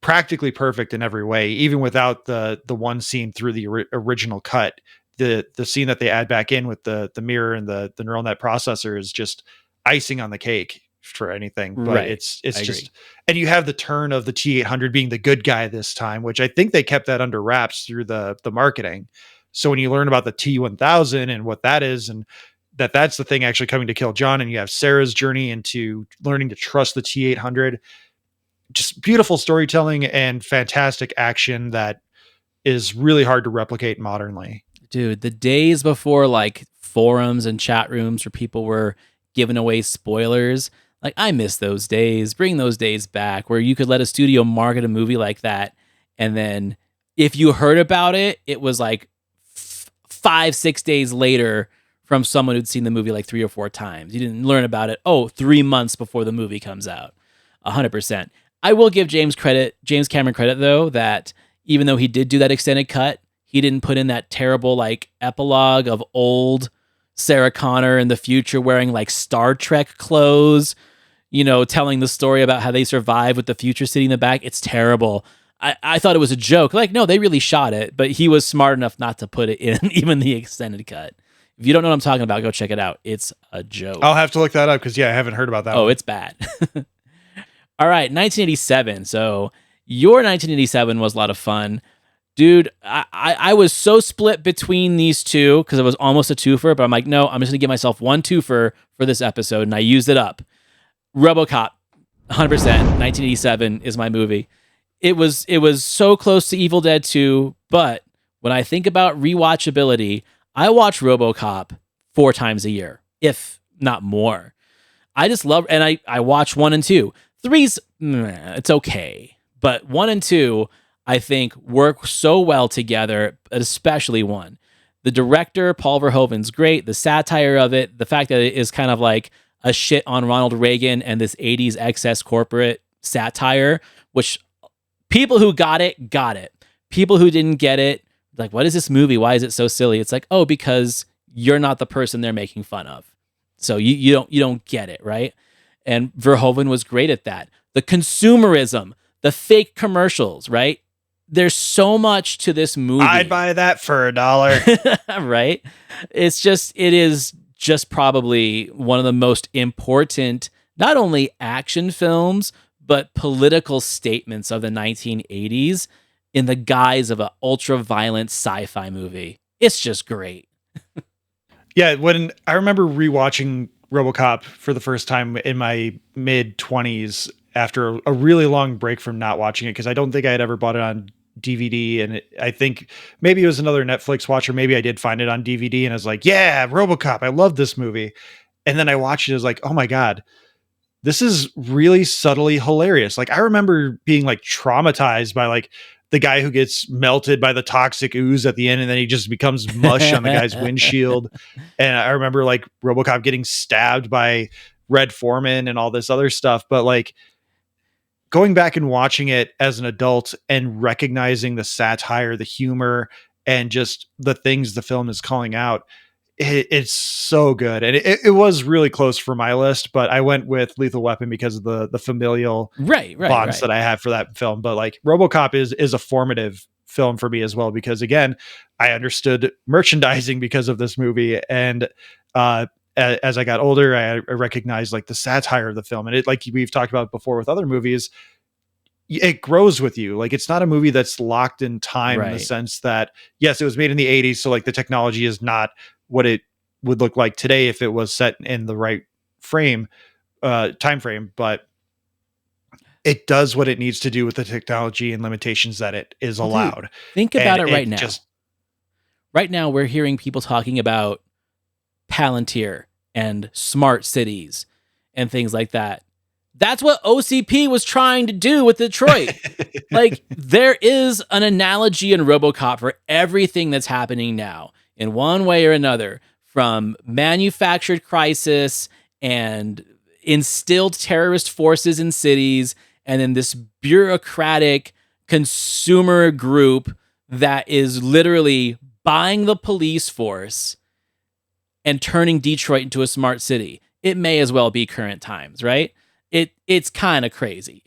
practically perfect in every way, even without the one scene through the original cut. The scene that they add back in with the mirror and the neural net processor is just icing on the cake for anything. But right. it's just, and you have the turn of the T-800 being the good guy this time, which I think they kept that under wraps through the marketing. So when you learn about the T-1000 and what that is, and that's the thing actually coming to kill John, and you have Sarah's journey into learning to trust the T-800, just beautiful storytelling and fantastic action that is really hard to replicate modernly. Dude, the days before like forums and chat rooms where people were giving away spoilers, like I miss those days. Bring those days back where you could let a studio market a movie like that, and then if you heard about it, it was like 5-6 days later from someone who'd seen the movie like 3 or 4 times. You didn't learn about it 3 months before the movie comes out. 100%. I will give James Cameron credit though, that even though he did do that extended cut, he didn't put in that terrible like epilogue of old Sarah Connor in the future wearing like Star Trek clothes, telling the story about how they survived with the future city in the back. It's terrible. I thought it was a joke. Like, no, they really shot it, but he was smart enough not to put it in even the extended cut. If you don't know what I'm talking about, go check it out. It's a joke. I'll have to look that up because, I haven't heard about that one. It's bad. All right, 1987. So your 1987 was a lot of fun. Dude, I was so split between these two because it was almost a twofer, but I'm like, no, I'm just going to give myself one twofer for this episode, and I used it up. RoboCop, 100%, 1987 is my movie. It was so close to Evil Dead 2, but when I think about rewatchability, I watch RoboCop 4 times a year, if not more. I just love, and I watch 1 and 2. 3's, it's okay, but 1 and 2, I think, work so well together, especially 1. The director, Paul Verhoeven's great. The satire of it, the fact that it is kind of like a shit on Ronald Reagan and this 80s excess corporate satire, which people who got it, got it. People who didn't get it, like, what is this movie? Why is it so silly? It's like, oh, because you're not the person they're making fun of. So you don't get it, right? And Verhoeven was great at that. The consumerism, the fake commercials, right? There's so much to this movie. I'd buy that for $1. Right? It is just probably one of the most important, not only action films, but political statements of the 1980s in the guise of an ultra-violent sci-fi movie. It's just great. Yeah, when I remember rewatching RoboCop for the first time in my mid-20s after a really long break from not watching it, because I don't think I had ever bought it on DVD, and I think maybe it was another Netflix watch, or maybe I did find it on DVD, and I was like, yeah, RoboCop, I love this movie. And then I watched it, I was like, oh my God, this is really subtly hilarious. Like, I remember being like traumatized by like the guy who gets melted by the toxic ooze at the end, and then he just becomes mush on the guy's windshield. And I remember like RoboCop getting stabbed by Red Foreman and all this other stuff. But like going back and watching it as an adult and recognizing the satire, the humor, and just the things the film is calling out, it's so good. And it was really close for my list, but I went with Lethal Weapon because of the familial bonds that I have for that film. But like RoboCop is a formative film for me as well, because again, I understood merchandising because of this movie. And as I got older, I recognized like the satire of the film. And it, like we've talked about before with other movies, it grows with you. Like, it's not a movie that's locked in time in the sense that, yes, it was made in the 80s. So like the technology is not what it would look like today if it was set in the right time frame, but it does what it needs to do with the technology and limitations that it is allowed. Dude, think about it right now. Right now, we're hearing people talking about Palantir and smart cities and things like that. That's what OCP was trying to do with Detroit. Like, there is an analogy in RoboCop for everything that's happening now in one way or another, from manufactured crisis and instilled terrorist forces in cities, and then this bureaucratic consumer group that is literally buying the police force and turning Detroit into a smart city. It may as well be current times, right? It's kind of crazy.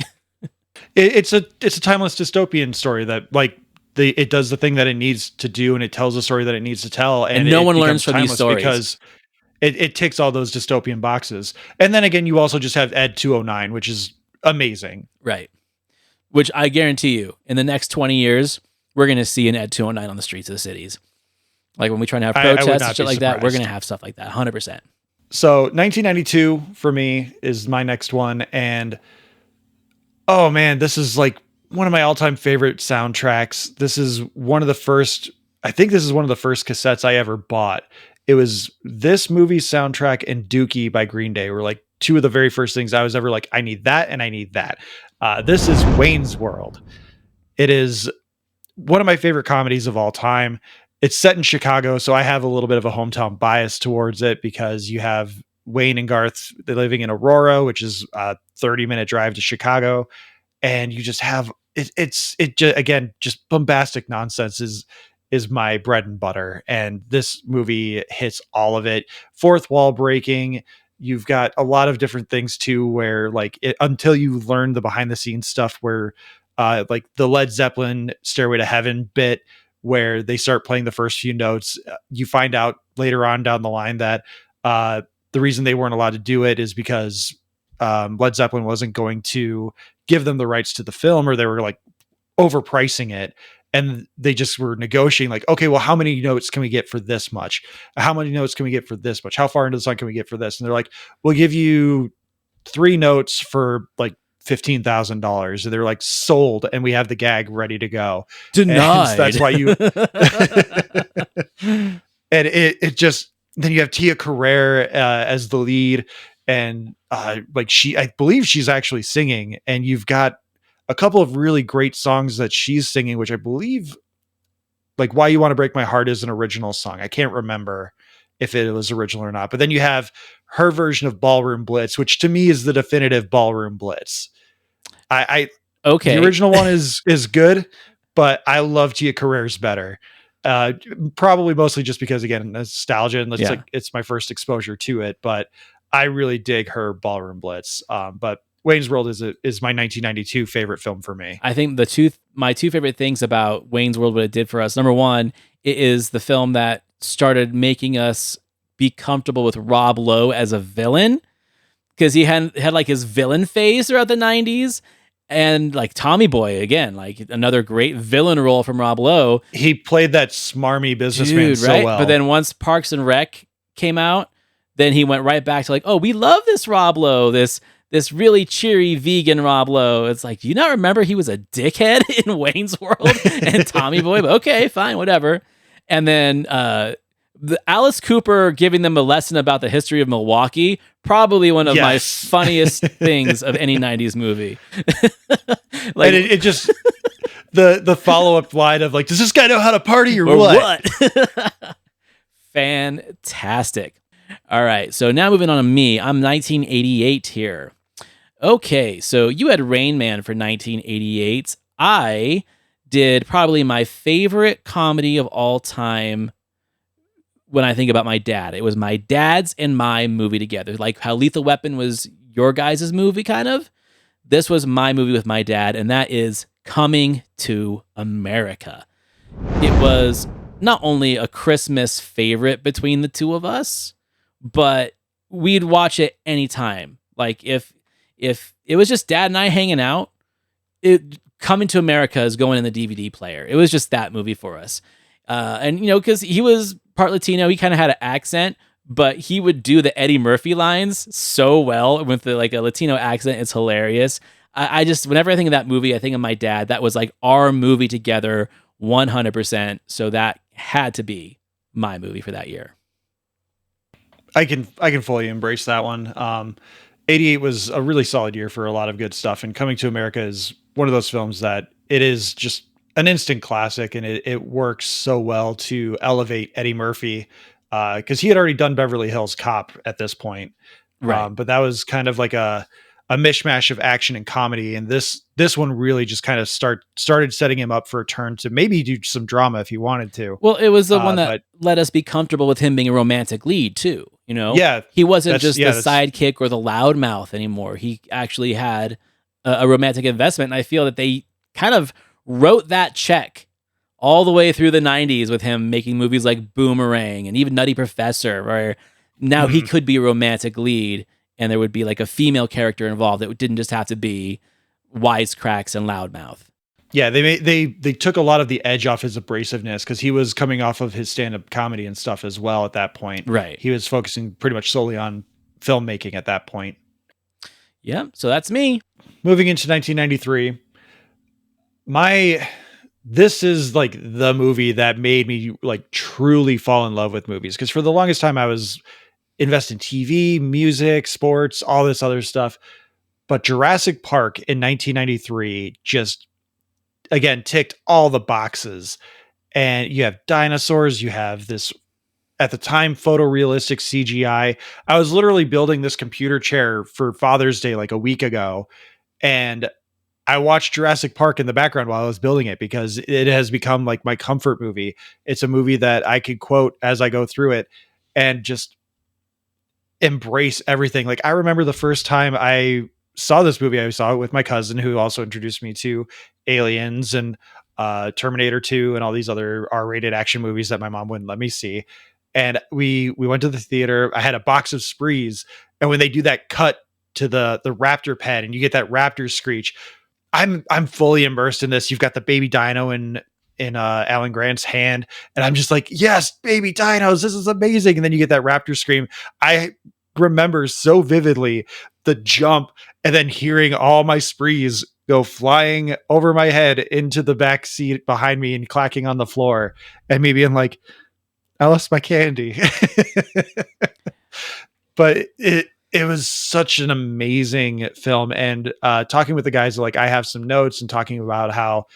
It's a timeless dystopian story that like it does the thing that it needs to do, and it tells the story that it needs to tell, and no one learns from these stories because it ticks all those dystopian boxes. And then again, you also just have Ed 209, which is amazing, right? Which I guarantee you, in the next 20 years, we're going to see an Ed 209 on the streets of the cities. Like when we try to have protests and shit like that, we're going to have stuff like that, 100%. So 1992 for me is my next one. And oh man, this is like one of my all-time favorite soundtracks. This is one of the first cassettes I ever bought. It was this movie's soundtrack and Dookie by Green Day were like two of the very first things I was ever like, I need that and I need that. This is Wayne's World. It is one of my favorite comedies of all time. It's set in Chicago, so I have a little bit of a hometown bias towards it because you have Wayne and Garth living in Aurora, which is a 30-minute drive to Chicago, and you just have again, just bombastic nonsense is my bread and butter, and this movie hits all of it. Fourth wall breaking. You've got a lot of different things too, where like until you learn the behind the scenes stuff, where like the Led Zeppelin Stairway to Heaven bit, where they start playing the first few notes, you find out later on down the line that the reason they weren't allowed to do it is because Led Zeppelin wasn't going to give them the rights to the film, or they were like overpricing it. And they just were negotiating like, okay, well, how many notes can we get for this much? How many notes can we get for this much? How far into the song can we get for this? And they're like, we'll give you 3 notes for like $15,000. And they're like, sold. And we have the gag ready to go. Denied. And that's why you, and it just, then you have Tia Carrere as the lead. And like I believe she's actually singing, and you've got a couple of really great songs that she's singing, which I believe, like Why You Want to Break My Heart is an original song. I can't remember if it was original or not. But then you have her version of Ballroom Blitz, which to me is the definitive Ballroom Blitz. Okay. The original one is good, but I love Tia Carrere's better. Probably mostly just because, again, nostalgia, and it's my first exposure to it. But I really dig her Ballroom Blitz. But Wayne's World is my 1992 favorite film for me. I think my two favorite things about Wayne's World, what it did for us. Number one, it is the film that started making us be comfortable with Rob Lowe as a villain, because he had like his villain phase throughout the 90s. And like Tommy Boy, again, like another great villain role from Rob Lowe. He played that smarmy businessman so well. But then once Parks and Rec came out, then he went right back to like, oh, we love this Rob Lowe, this really cheery vegan Rob Lowe. It's like, do you not remember he was a dickhead in Wayne's World and Tommy Boy? But okay, fine, whatever. And then the Alice Cooper giving them a lesson about the history of Milwaukee, probably one of my funniest things of any 90s movie. Like, and it just the follow-up line of like, does this guy know how to party or what? Fantastic. All right, so now moving on to me. I'm 1988 here. Okay, so you had Rain Man for 1988. I did probably my favorite comedy of all time when I think about my dad. It was my dad's and my movie together. Like how Lethal Weapon was your guys' movie, kind of. This was my movie with my dad, and that is Coming to America. It was not only a Christmas favorite between the two of us, but we'd watch it anytime. Like if it was just Dad and I hanging out, Coming to America is going in the DVD player. It was just that movie for us. And, because he was part Latino, he kind of had an accent, but he would do the Eddie Murphy lines so well with a Latino accent. It's hilarious. I just, whenever I think of that movie, I think of my dad. That was like our movie together 100%. So that had to be my movie for that year. I can fully embrace that one. 88 was a really solid year for a lot of good stuff, and Coming to America is one of those films that it is just an instant classic, and it works so well to elevate Eddie Murphy, because he had already done Beverly Hills Cop at this point. Right. But that was kind of like a mishmash of action and comedy, and this one really just kind of started setting him up for a turn to maybe do some drama if he wanted to. Well, it was the one that let us be comfortable with him being a romantic lead too. Yeah, he wasn't just the sidekick or the loudmouth anymore. He actually had a romantic investment, and I feel that they kind of wrote that check all the way through the 90s with him making movies like Boomerang and even Nutty Professor, where now he could be a romantic lead and there would be like a female character involved. It didn't just have to be wisecracks and loudmouth. Yeah, they took a lot of the edge off his abrasiveness, because he was coming off of his stand-up comedy and stuff as well at that point. Right. He was focusing pretty much solely on filmmaking at that point. Yeah, so that's me. Moving into 1993, this is like the movie that made me like truly fall in love with movies, because for the longest time I was invested in TV, music, sports, all this other stuff. But Jurassic Park in 1993 just, again, ticked all the boxes. And you have dinosaurs, you have this, at the time, photorealistic CGI. I was literally building this computer chair for Father's Day like a week ago, and I watched Jurassic Park in the background while I was building it, because it has become like my comfort movie. It's a movie that I could quote as I go through it and just embrace everything. Like, I remember the first time I saw this movie, I saw it with my cousin, who also introduced me to Aliens and Terminator 2 and all these other R-rated action movies that my mom wouldn't let me see. And we went to the theater. I had a box of Sprees, and when they do that cut to the raptor pen and you get that raptor screech. I'm fully immersed in this. You've got the baby dino in Alan Grant's hand, and I'm just like, yes, baby dinos, this is amazing. And then you get that raptor scream. I remember so vividly the jump and then hearing all my sprees go flying over my head into the back seat behind me and clacking on the floor, and me being like, I lost my candy. But it was such an amazing film. And talking with the guys, like, I have some notes and talking about how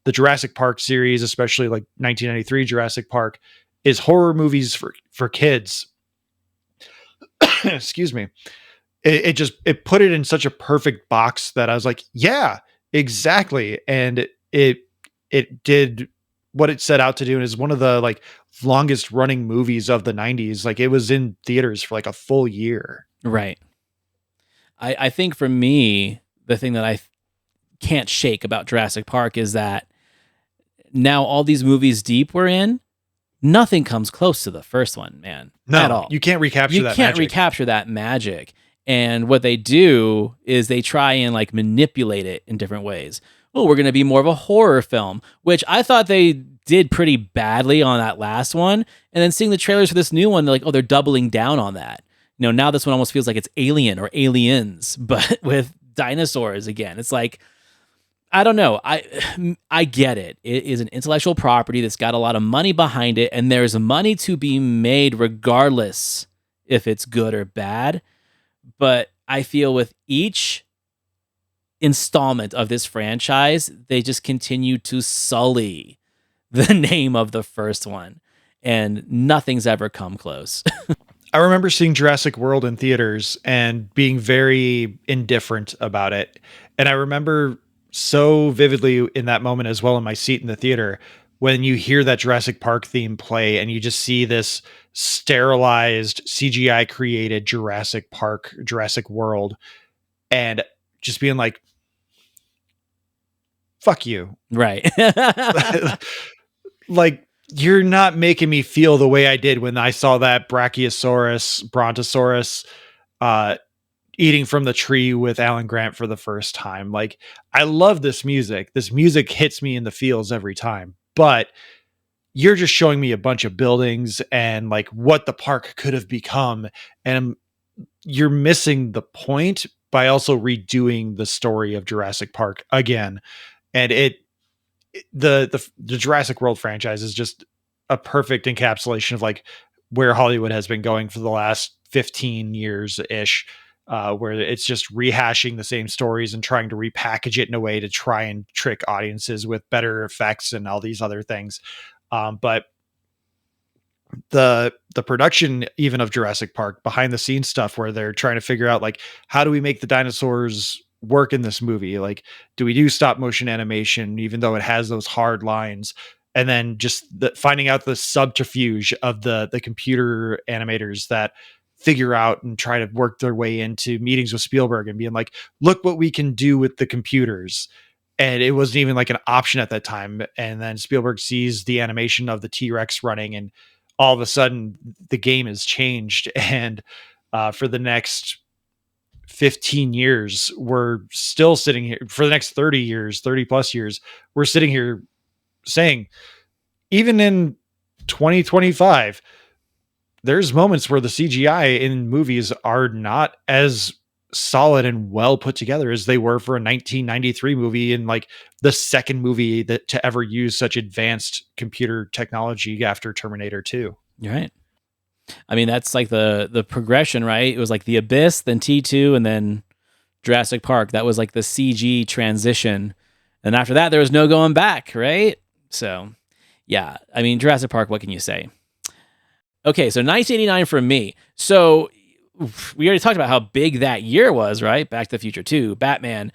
the Jurassic Park series, especially like 1993 Jurassic Park, is horror movies for kids. Excuse me. It put it in such a perfect box that I was like, yeah, exactly. And it did what it set out to do, and is one of the like longest running movies of the 90s. Like, it was in theaters for like a full year. Right. I think for me, the thing that I can't shake about Jurassic Park is that now all these movies deep we're in, nothing comes close to the first one, man. No, at all. You can't recapture that magic. You can't recapture that magic. And what they do is they try and like manipulate it in different ways. Oh, we're going to be more of a horror film, which I thought they did pretty badly on that last one. And then seeing the trailers for this new one, they're like, oh, they're doubling down on that. You know, now this one almost feels like it's Alien or Aliens, but with dinosaurs again. It's like, I don't know. I get it. It is an intellectual property that's got a lot of money behind it, and there's money to be made regardless if it's good or bad. But I feel with each installment of this franchise, they just continue to sully the name of the first one, and nothing's ever come close. I remember seeing Jurassic World in theaters and being very indifferent about it. And I remember so vividly in that moment as well in my seat in the theater, when you hear that Jurassic Park theme play and you just see this sterilized CGI created Jurassic Park, Jurassic World, and just being like, fuck you. Right. Like, you're not making me feel the way I did when I saw that Brontosaurus eating from the tree with Alan Grant for the first time. Like, I love this music. This music hits me in the feels every time, but you're just showing me a bunch of buildings and like what the park could have become. And you're missing the point by also redoing the story of Jurassic Park again. And the Jurassic World franchise is just a perfect encapsulation of like where Hollywood has been going for the last 15 years ish, where it's just rehashing the same stories and trying to repackage it in a way to try and trick audiences with better effects and all these other things. But the production even of Jurassic Park, behind the scenes stuff where they're trying to figure out like, how do we make the dinosaurs work in this movie? Like, do we do stop motion animation, even though it has those hard lines? And then just finding out the subterfuge of the computer animators that figure out and try to work their way into meetings with Spielberg and being like, look what we can do with the computers. And it wasn't even like an option at that time. And then Spielberg sees the animation of the T-Rex running, and all of a sudden the game has changed. And for the next 15 years, we're still sitting here. For the next 30 years, 30 plus years, we're sitting here saying, even in 2025, there's moments where the CGI in movies are not as solid and well put together as they were for a 1993 movie, and like the second movie that to ever use such advanced computer technology after Terminator 2. You're right. I mean, that's like the progression, right? It was like The Abyss, then T2, and then Jurassic Park. That was like the CG transition. And after that, there was no going back, right? So, yeah. I mean, Jurassic Park, what can you say? Okay, so 1989 for me. So, we already talked about how big that year was, right? Back to the Future 2, Batman,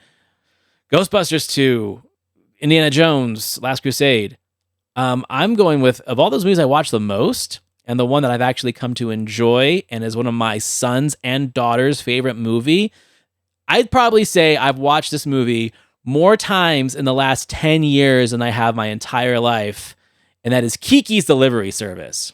Ghostbusters 2, Indiana Jones, Last Crusade. I'm going with, of all those movies I watched the most, and the one that I've actually come to enjoy and is one of my sons and daughters' favorite movie, I'd probably say I've watched this movie more times in the last 10 years than I have my entire life, and that is Kiki's Delivery Service.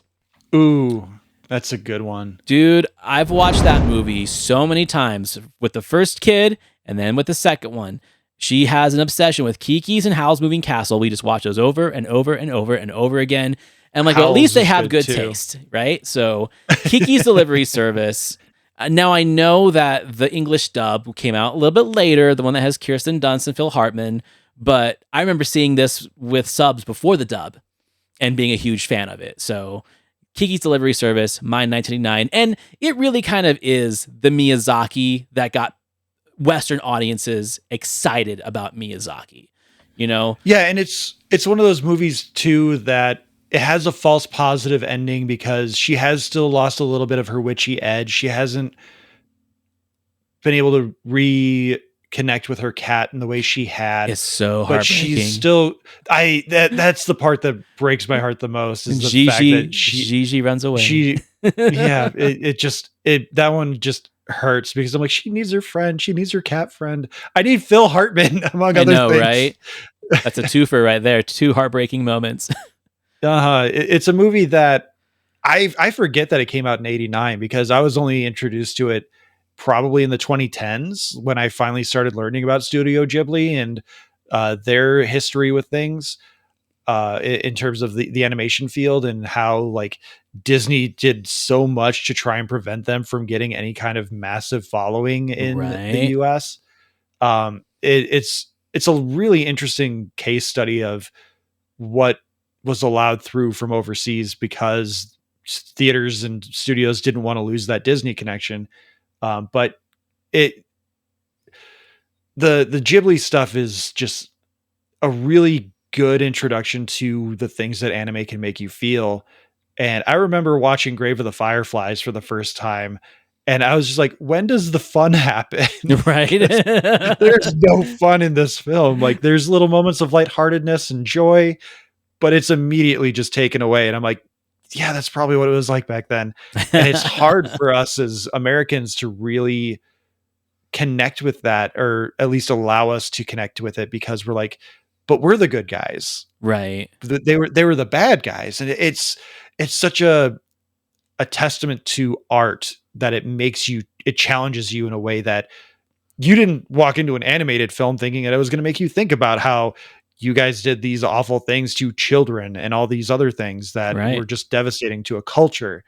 Ooh, That's a good one. Dude, I've watched that movie so many times with the first kid and then with the second one. She has an obsession with Kiki's and Howl's Moving Castle. We just watch those over and over and over and over again. And like, well, at least Howl's they is have good too. taste, right? So Kiki's Delivery Service. Now I know that the English dub came out a little bit later, the one that has Kirsten Dunst and Phil Hartman, but I remember seeing this with subs before the dub and being a huge fan of it. So Kiki's Delivery Service, mine 1989, and it really kind of is the Miyazaki that got Western audiences excited about Miyazaki, you know? Yeah, and it's one of those movies too that it has a false positive ending because she has still lost a little bit of her witchy edge. She hasn't been able to reconnect with her cat in the way she had. It's so but heartbreaking. she's still that's the part that breaks my heart the most is the Gigi, fact that Gigi runs away. That one just hurts because I'm like, she needs her friend. She needs her cat friend. I need Phil Hartman, among other things. Right? That's a twofer right there. Two heartbreaking moments. It's a movie that I forget that it came out in 89 because I was only introduced to it probably in the 2010s when I finally started learning about Studio Ghibli and their history with things in terms of the animation field and how like Disney did so much to try and prevent them from getting any kind of massive following in the US. It's a really interesting case study of what was allowed through from overseas because theaters and studios didn't want to lose that Disney connection. But the Ghibli stuff is just a really good introduction to the things that anime can make you feel. And I remember watching Grave of the Fireflies for the first time. And I was just like, when does the fun happen? Right. There's no fun in this film. Like there's little moments of lightheartedness and joy, but it's immediately just taken away. And I'm like, yeah, that's probably what it was like back then. And it's hard for us as Americans to really connect with that, or at least allow us to connect with it, because we're like, but we're the good guys. Right. They were the bad guys. And it's such a testament to art that it challenges you in a way that you didn't walk into an animated film thinking that it was going to make you think about how you guys did these awful things to children and all these other things that were just devastating to a culture.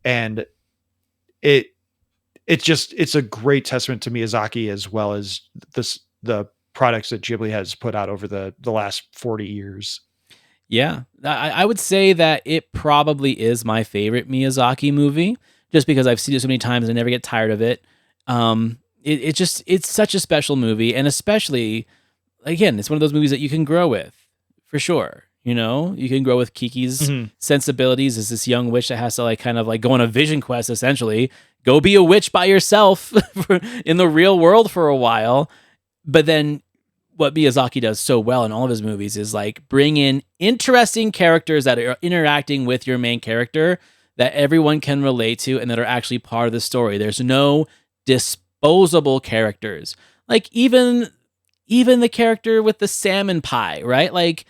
And it's a great testament to Miyazaki as well as the products that Ghibli has put out over the last 40 years. Yeah, I would say that it probably is my favorite Miyazaki movie, just because I've seen it so many times and I never get tired of it. It's such a special movie, and especially, again, it's one of those movies that you can grow with, for sure. You know, you can grow with Kiki's sensibilities as this young witch that has to like kind of like go on a vision quest, essentially. Go be a witch by yourself in the real world for a while. But then what Miyazaki does so well in all of his movies is like bring in interesting characters that are interacting with your main character that everyone can relate to and that are actually part of the story. There's no disposable characters. Like even the character with the salmon pie, right? Like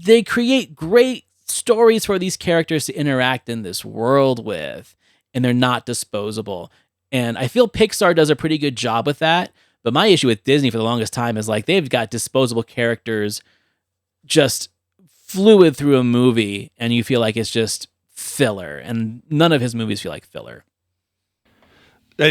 they create great stories for these characters to interact in this world with, and they're not disposable. And I feel Pixar does a pretty good job with that. But my issue with Disney for the longest time is like they've got disposable characters just fluid through a movie, and you feel like it's just filler. And none of his movies feel like filler.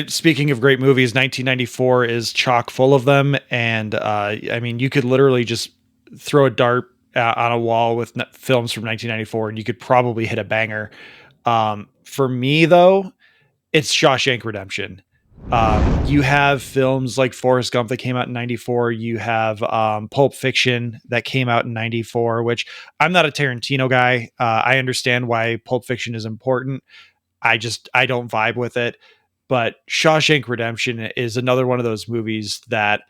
Speaking of great movies, 1994 is chock full of them. And I mean, you could literally just throw a dart on a wall with films from 1994 and you could probably hit a banger. For me, though, it's Shawshank Redemption. You have films like Forrest Gump that came out in 94. You have Pulp Fiction that came out in 94, which I'm not a Tarantino guy. I understand why Pulp Fiction is important. I don't vibe with it. But Shawshank Redemption is another one of those movies that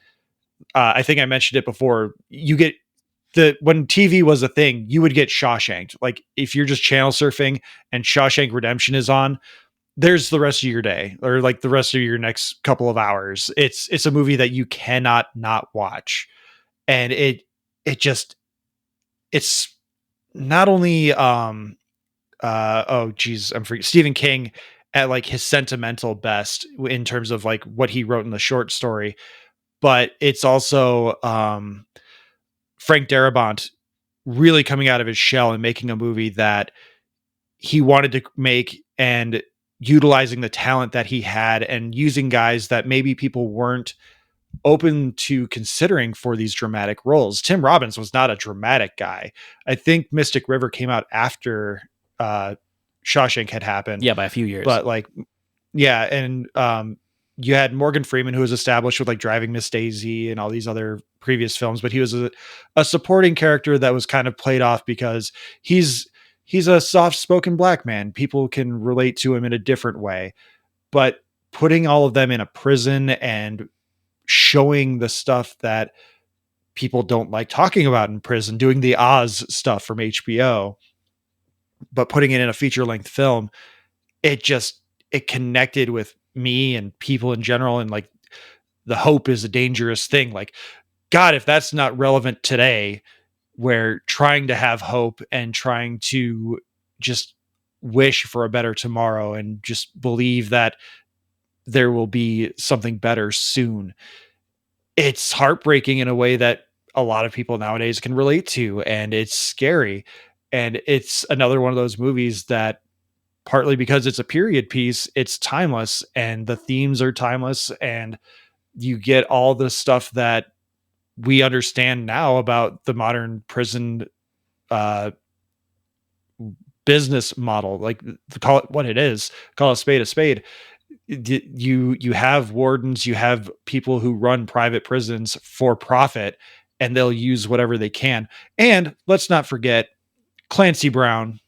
I think I mentioned it before. You get when TV was a thing, you would get Shawshanked. Like if you're just channel surfing and Shawshank Redemption is on, there's the rest of your day, or like the rest of your next couple of hours. It's a movie that you cannot not watch. And it's not only oh geez, I'm forgetting, Stephen King at like his sentimental best in terms of like what he wrote in the short story. But it's also Frank Darabont really coming out of his shell and making a movie that he wanted to make, and utilizing the talent that he had and using guys that maybe people weren't open to considering for these dramatic roles. Tim Robbins was not a dramatic guy. I think Mystic River came out after Shawshank had happened. Yeah, by a few years. But like, yeah. And you had Morgan Freeman, who was established with like Driving Miss Daisy and all these other previous films, but he was a supporting character that was kind of played off because he's a soft-spoken black man. People can relate to him in a different way. But putting all of them in a prison and showing the stuff that people don't like talking about in prison, doing the Oz stuff from HBO, but putting it in a feature-length film, it connected with me and people in general. And like, the hope is a dangerous thing. Like, God, if that's not relevant today, where trying to have hope and trying to just wish for a better tomorrow and just believe that there will be something better soon. It's heartbreaking in a way that a lot of people nowadays can relate to, and it's scary. And it's another one of those movies that, partly because it's a period piece, it's timeless, and the themes are timeless, and you get all the stuff that we understand now about the modern prison business model. Like, call it what it is, call a spade a spade. You have wardens, you have people who run private prisons for profit, and they'll use whatever they can. And let's not forget Clancy Brown.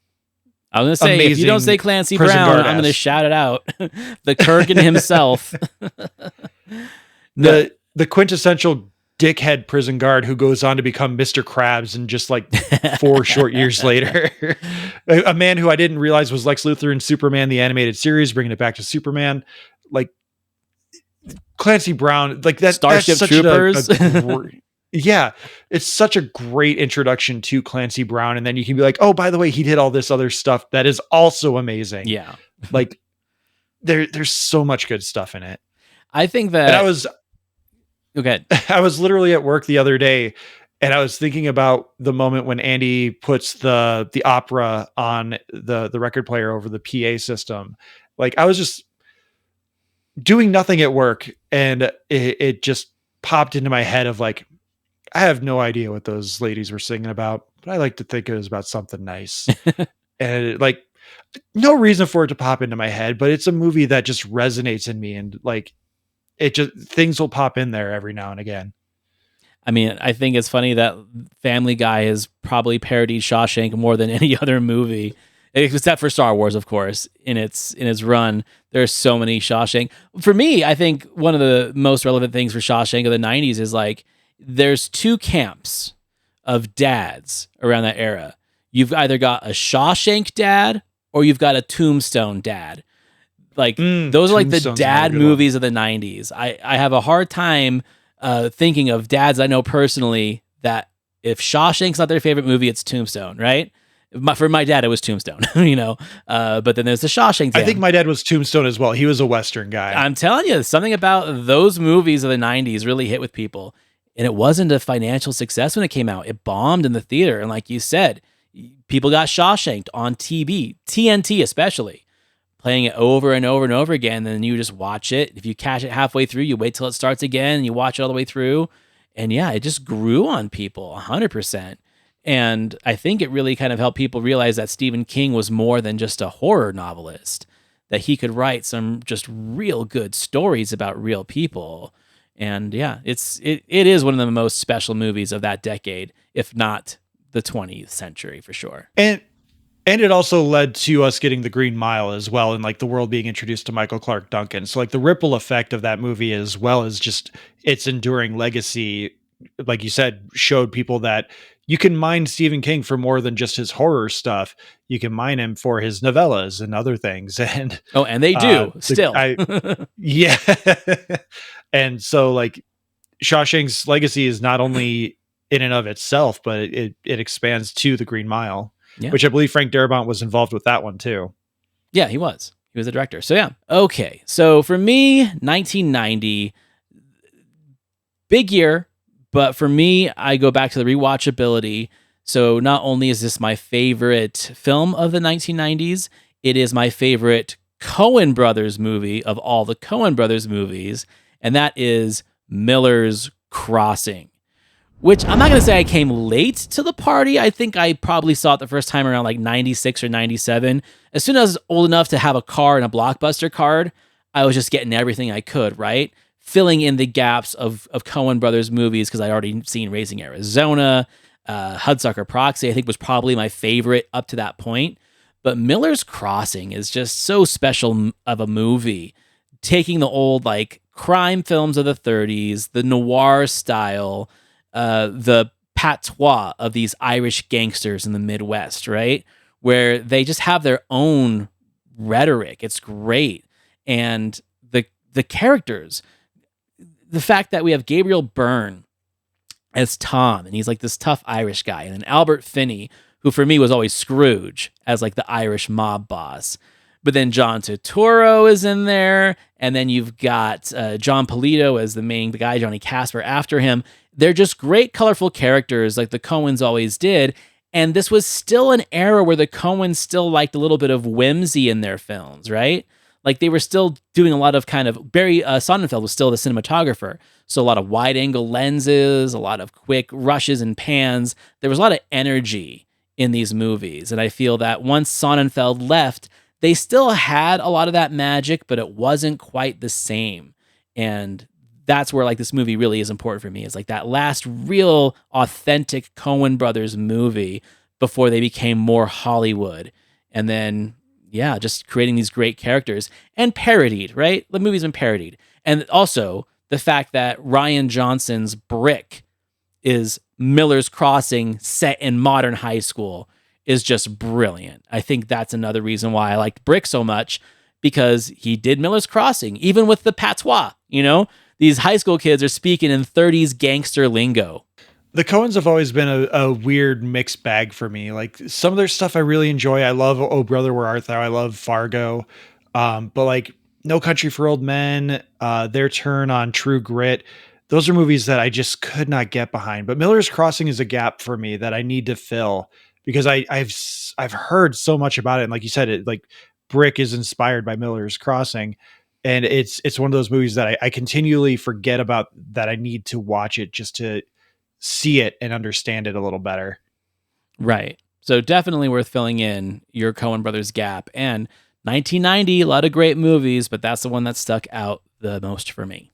I was going to say, if you don't say Clancy Brown, I'm going to shout it out. The Kurgan himself. The quintessential dickhead prison guard who goes on to become Mr. Krabs in just like 4 short years later. A man who I didn't realize was Lex Luthor in Superman, the animated series, bringing it back to Superman. Like, Clancy Brown, like that. Starship that's Troopers. Yeah, it's such a great introduction to Clancy Brown. And then you can be like, oh, by the way, he did all this other stuff that is also amazing. Yeah. Like, there's so much good stuff in it. I think that... And I was... Okay. I was literally at work the other day, and I was thinking about the moment when Andy puts the opera on the record player over the PA system. Like, I was just doing nothing at work, and it just popped into my head of like, I have no idea what those ladies were singing about, but I like to think it was about something nice. And like, no reason for it to pop into my head, but it's a movie that just resonates in me, and like, it just, things will pop in there every now and again. I mean, I think it's funny that Family Guy has probably parodied Shawshank more than any other movie, except for Star Wars, of course. In its run, there's so many Shawshank. For me, I think one of the most relevant things for Shawshank of the 90s is like, there's 2 camps of dads around that era. You've either got a Shawshank dad or you've got a Tombstone dad. Like, those are like the dad movies of the 90s. I have a hard time thinking of dads I know personally that if Shawshank's not their favorite movie, it's Tombstone, right? For my dad, it was Tombstone, you know? But then there's the Shawshank dad. I think my dad was Tombstone as well. He was a Western guy. I'm telling you, something about those movies of the 90s really hit with people. And it wasn't a financial success when it came out. It bombed in the theater. And like you said, people got Shawshanked on TV, TNT especially, playing it over and over and over again. And then you just watch it. If you catch it halfway through, you wait till it starts again and you watch it all the way through. And yeah, it just grew on people 100%. And I think it really kind of helped people realize that Stephen King was more than just a horror novelist, that he could write some just real good stories about real people. And yeah, it is one of the most special movies of that decade, if not the 20th century for sure. And it also led to us getting The Green Mile as well, and like the world being introduced to Michael Clark Duncan. So like the ripple effect of that movie, as well as just its enduring legacy, like you said, showed people that you can mine Stephen King for more than just his horror stuff. You can mine him for his novellas and other things. And and they do still. Yeah. And so like Shawshank's legacy is not only in and of itself, but it expands to The Green Mile. Yeah. which I believe Frank Darabont was involved with that one too. Yeah, he was. He was the director. So yeah. Okay. So for me, 1990, big year, but for me, I go back to the rewatchability. So not only is this my favorite film of the 1990s, it is my favorite Coen Brothers movie of all the Coen Brothers movies, and that is Miller's Crossing. Which I'm not going to say I came late to the party. I think I probably saw it the first time around like 96 or 97. As soon as I was old enough to have a car and a Blockbuster card, I was just getting everything I could, right? Filling in the gaps of Coen Brothers movies because I'd already seen Raising Arizona. Hudsucker Proxy, I think, was probably my favorite up to that point. But Miller's Crossing is just so special of a movie. Taking the old like crime films of the 30s, the noir style, the patois of these Irish gangsters in the Midwest, right? Where they just have their own rhetoric. It's great. And the characters, the fact that we have Gabriel Byrne as Tom, and he's like this tough Irish guy, and then Albert Finney, who for me was always Scrooge as like the Irish mob boss. But then John Turturro is in there, and then you've got John Polito as the guy, Johnny Casper after him. They're just great, colorful characters like the Coens always did. And this was still an era where the Coens still liked a little bit of whimsy in their films, right? Like they were still doing a lot of kind of, Barry Sonnenfeld was still the cinematographer. So a lot of wide angle lenses, a lot of quick rushes and pans. There was a lot of energy in these movies. And I feel that once Sonnenfeld left, they still had a lot of that magic, but it wasn't quite the same. And that's where like this movie really is important for me. It's like that last real authentic Coen Brothers movie before they became more Hollywood. And then, yeah, just creating these great characters and parodied, right? The movie's been parodied. And also the fact that Rian Johnson's Brick is Miller's Crossing set in modern high school is just brilliant. I think that's another reason why I liked Brick so much, because he did Miller's Crossing, even with the patois, you know? These high school kids are speaking in 30s gangster lingo. The Coens have always been a weird mixed bag for me. Like some of their stuff I really enjoy. I love Oh Brother, Where Art Thou? I love Fargo. But like No Country for Old Men, Their Turn on True Grit, those are movies that I just could not get behind. But Miller's Crossing is a gap for me that I need to fill, because I've heard so much about it. And like you said, it like Brick is inspired by Miller's Crossing. And it's one of those movies that I continually forget about, that I need to watch it just to see it and understand it a little better. Right. So definitely worth filling in your Coen Brothers gap. And 1990, a lot of great movies, but that's the one that stuck out the most for me.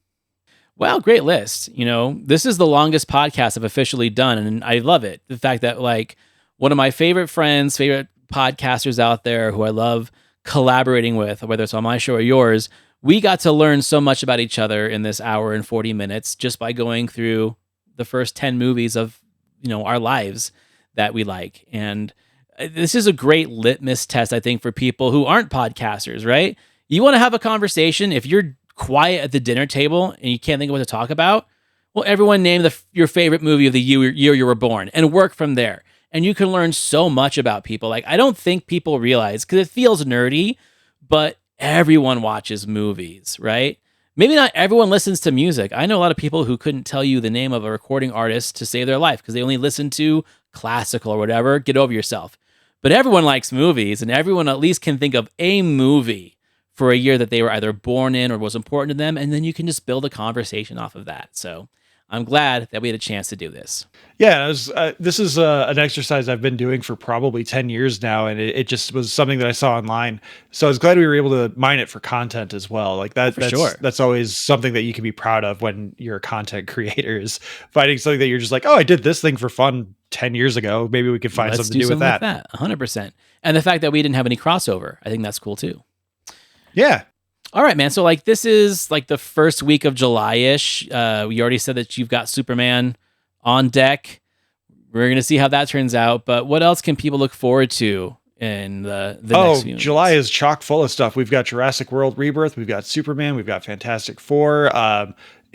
Well, great list. You know, this is the longest podcast I've officially done, and I love it. The fact that like one of my favorite friends, favorite podcasters out there who I love collaborating with, whether it's on my show or yours, we got to learn so much about each other in this hour and 40 minutes just by going through the first 10 movies of, you know, our lives that we like. And this is a great litmus test, I think, for people who aren't podcasters, right? You want to have a conversation. If you're quiet at the dinner table and you can't think of what to talk about, well, everyone name your favorite movie of the year you were born and work from there. And you can learn so much about people. Like, I don't think people realize, because it feels nerdy, but everyone watches movies, right? Maybe not everyone listens to music. I know a lot of people who couldn't tell you the name of a recording artist to save their life because they only listen to classical or whatever. Get over yourself. But everyone likes movies, and everyone at least can think of a movie for a year that they were either born in or was important to them, and then you can just build a conversation off of that. So I'm glad that we had a chance to do this. Yeah, this is an exercise I've been doing for probably 10 years now, and it just was something that I saw online. So I was glad we were able to mine it for content as well. Like that's always something that you can be proud of when you're a content creator, is finding something that you're just like, oh, I did this thing for fun 10 years ago. Maybe we could find something to do with that. 100%. And the fact that we didn't have any crossover, I think that's cool too. Yeah. All right, man. So like this is like the first week of July-ish. We already said that you've got Superman on deck. We're going to see how that turns out. But what else can people look forward to in the next few months? July is chock full of stuff. We've got Jurassic World Rebirth. We've got Superman. We've got Fantastic Four.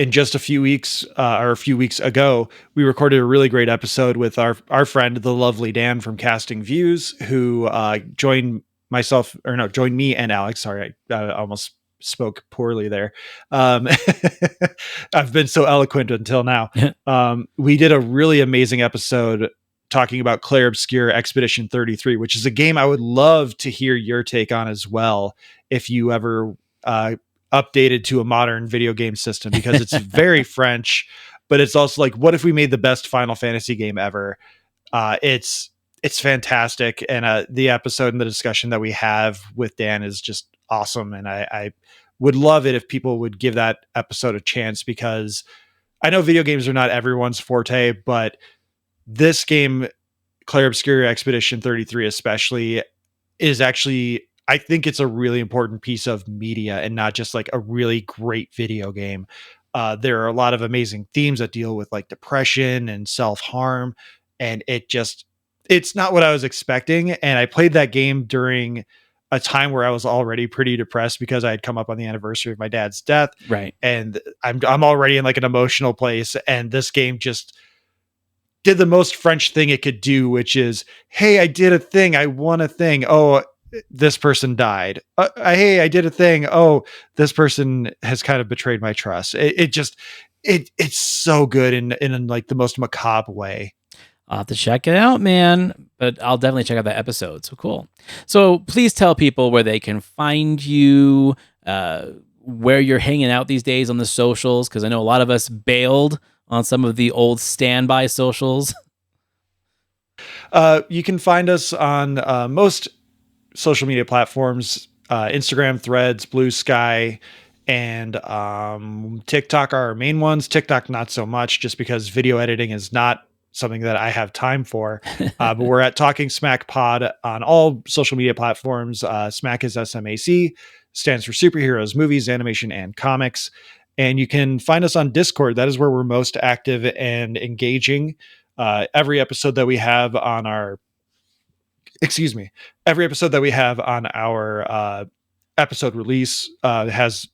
in just a few weeks ago, we recorded a really great episode with our friend, the lovely Dan from Casting Views, who joined me and Alex. Sorry, I almost spoke poorly there. I've been so eloquent until now. We did a really amazing episode talking about Clair Obscur Expedition 33, which is a game I would love to hear your take on as well, if you ever updated to a modern video game system, because it's very French, but it's also like, what if we made the best Final Fantasy game ever? It's fantastic. And the episode and the discussion that we have with Dan is just awesome. And I would love it if people would give that episode a chance, because I know video games are not everyone's forte, but this game, Clair Obscur Expedition 33 especially, is actually, I think it's a really important piece of media and not just like a really great video game. There are a lot of amazing themes that deal with like depression and self-harm, and it's not what I was expecting. And I played that game during a time where I was already pretty depressed because I had come up on the anniversary of my dad's death. Right. And I'm already in like an emotional place. And this game just did the most French thing it could do, which is, hey, I did a thing. I won a thing. Oh, this person died. Hey, I did a thing. Oh, this person has kind of betrayed my trust. It's so good in like the most macabre way. I'll have to check it out, man. But I'll definitely check out that episode. So cool. So please tell people where they can find you, where you're hanging out these days on the socials, because I know a lot of us bailed on some of the old standby socials. You can find us on most social media platforms, Instagram, Threads, Blue Sky, and TikTok are our main ones. TikTok, not so much, just because video editing is not something that I have time for. But we're at Talking Smack Pod on all social media platforms. Smack is SMAC, stands for superheroes, movies, animation, and comics. And you can find us on Discord. That is where we're most active and engaging. Every episode that we have on our episode release has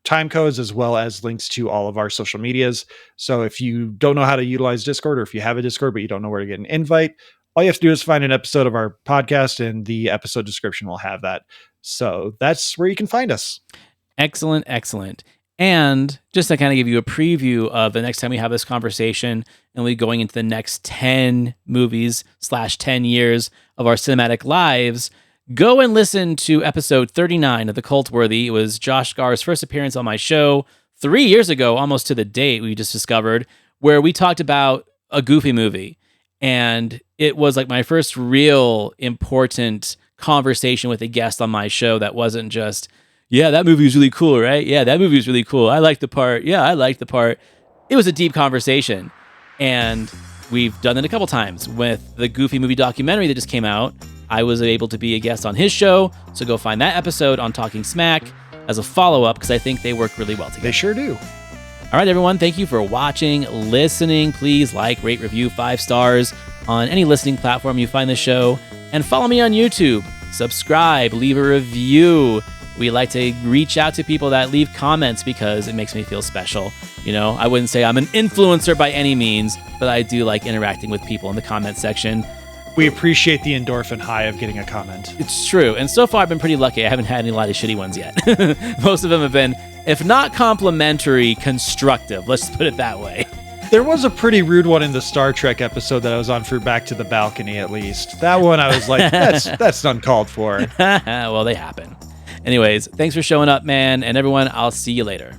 time codes as well as links to all of our social medias. So if you don't know how to utilize Discord, or if you have a Discord but you don't know where to get an invite, all you have to do is find an episode of our podcast, and the episode description will have that. So that's where you can find us. Excellent. And just to kind of give you a preview of the next time we have this conversation, and we going into the next 10 movies / 10 years of our cinematic lives, go and listen to episode 39 of the Cultworthy. It was Josh Skaar's first appearance on my show 3 years ago, almost to the date we just discovered, where we talked about a Goofy movie. And it was like my first real important conversation with a guest on my show that wasn't just, yeah, that movie was really cool, right? Yeah, that movie was really cool. I liked the part. Yeah, I liked the part. It was a deep conversation. And we've done it a couple times with the Goofy movie documentary that just came out. I was able to be a guest on his show. So go find that episode on Talking Smack as a follow-up, because I think they work really well together. They sure do. All right, everyone. Thank you for watching, listening. Please like, rate, review 5 stars on any listening platform you find the show. And follow me on YouTube. Subscribe, leave a review. We like to reach out to people that leave comments because it makes me feel special. You know, I wouldn't say I'm an influencer by any means, but I do like interacting with people in the comment section. We appreciate the endorphin high of getting a comment. It's true. And so far, I've been pretty lucky. I haven't had a lot of shitty ones yet. Most of them have been, if not complimentary, constructive. Let's put it that way. There was a pretty rude one in the Star Trek episode that I was on for Back to the Balcony, at least. That one I was like, that's uncalled for. Well, they happen. Anyways, thanks for showing up, man. And everyone, I'll see you later.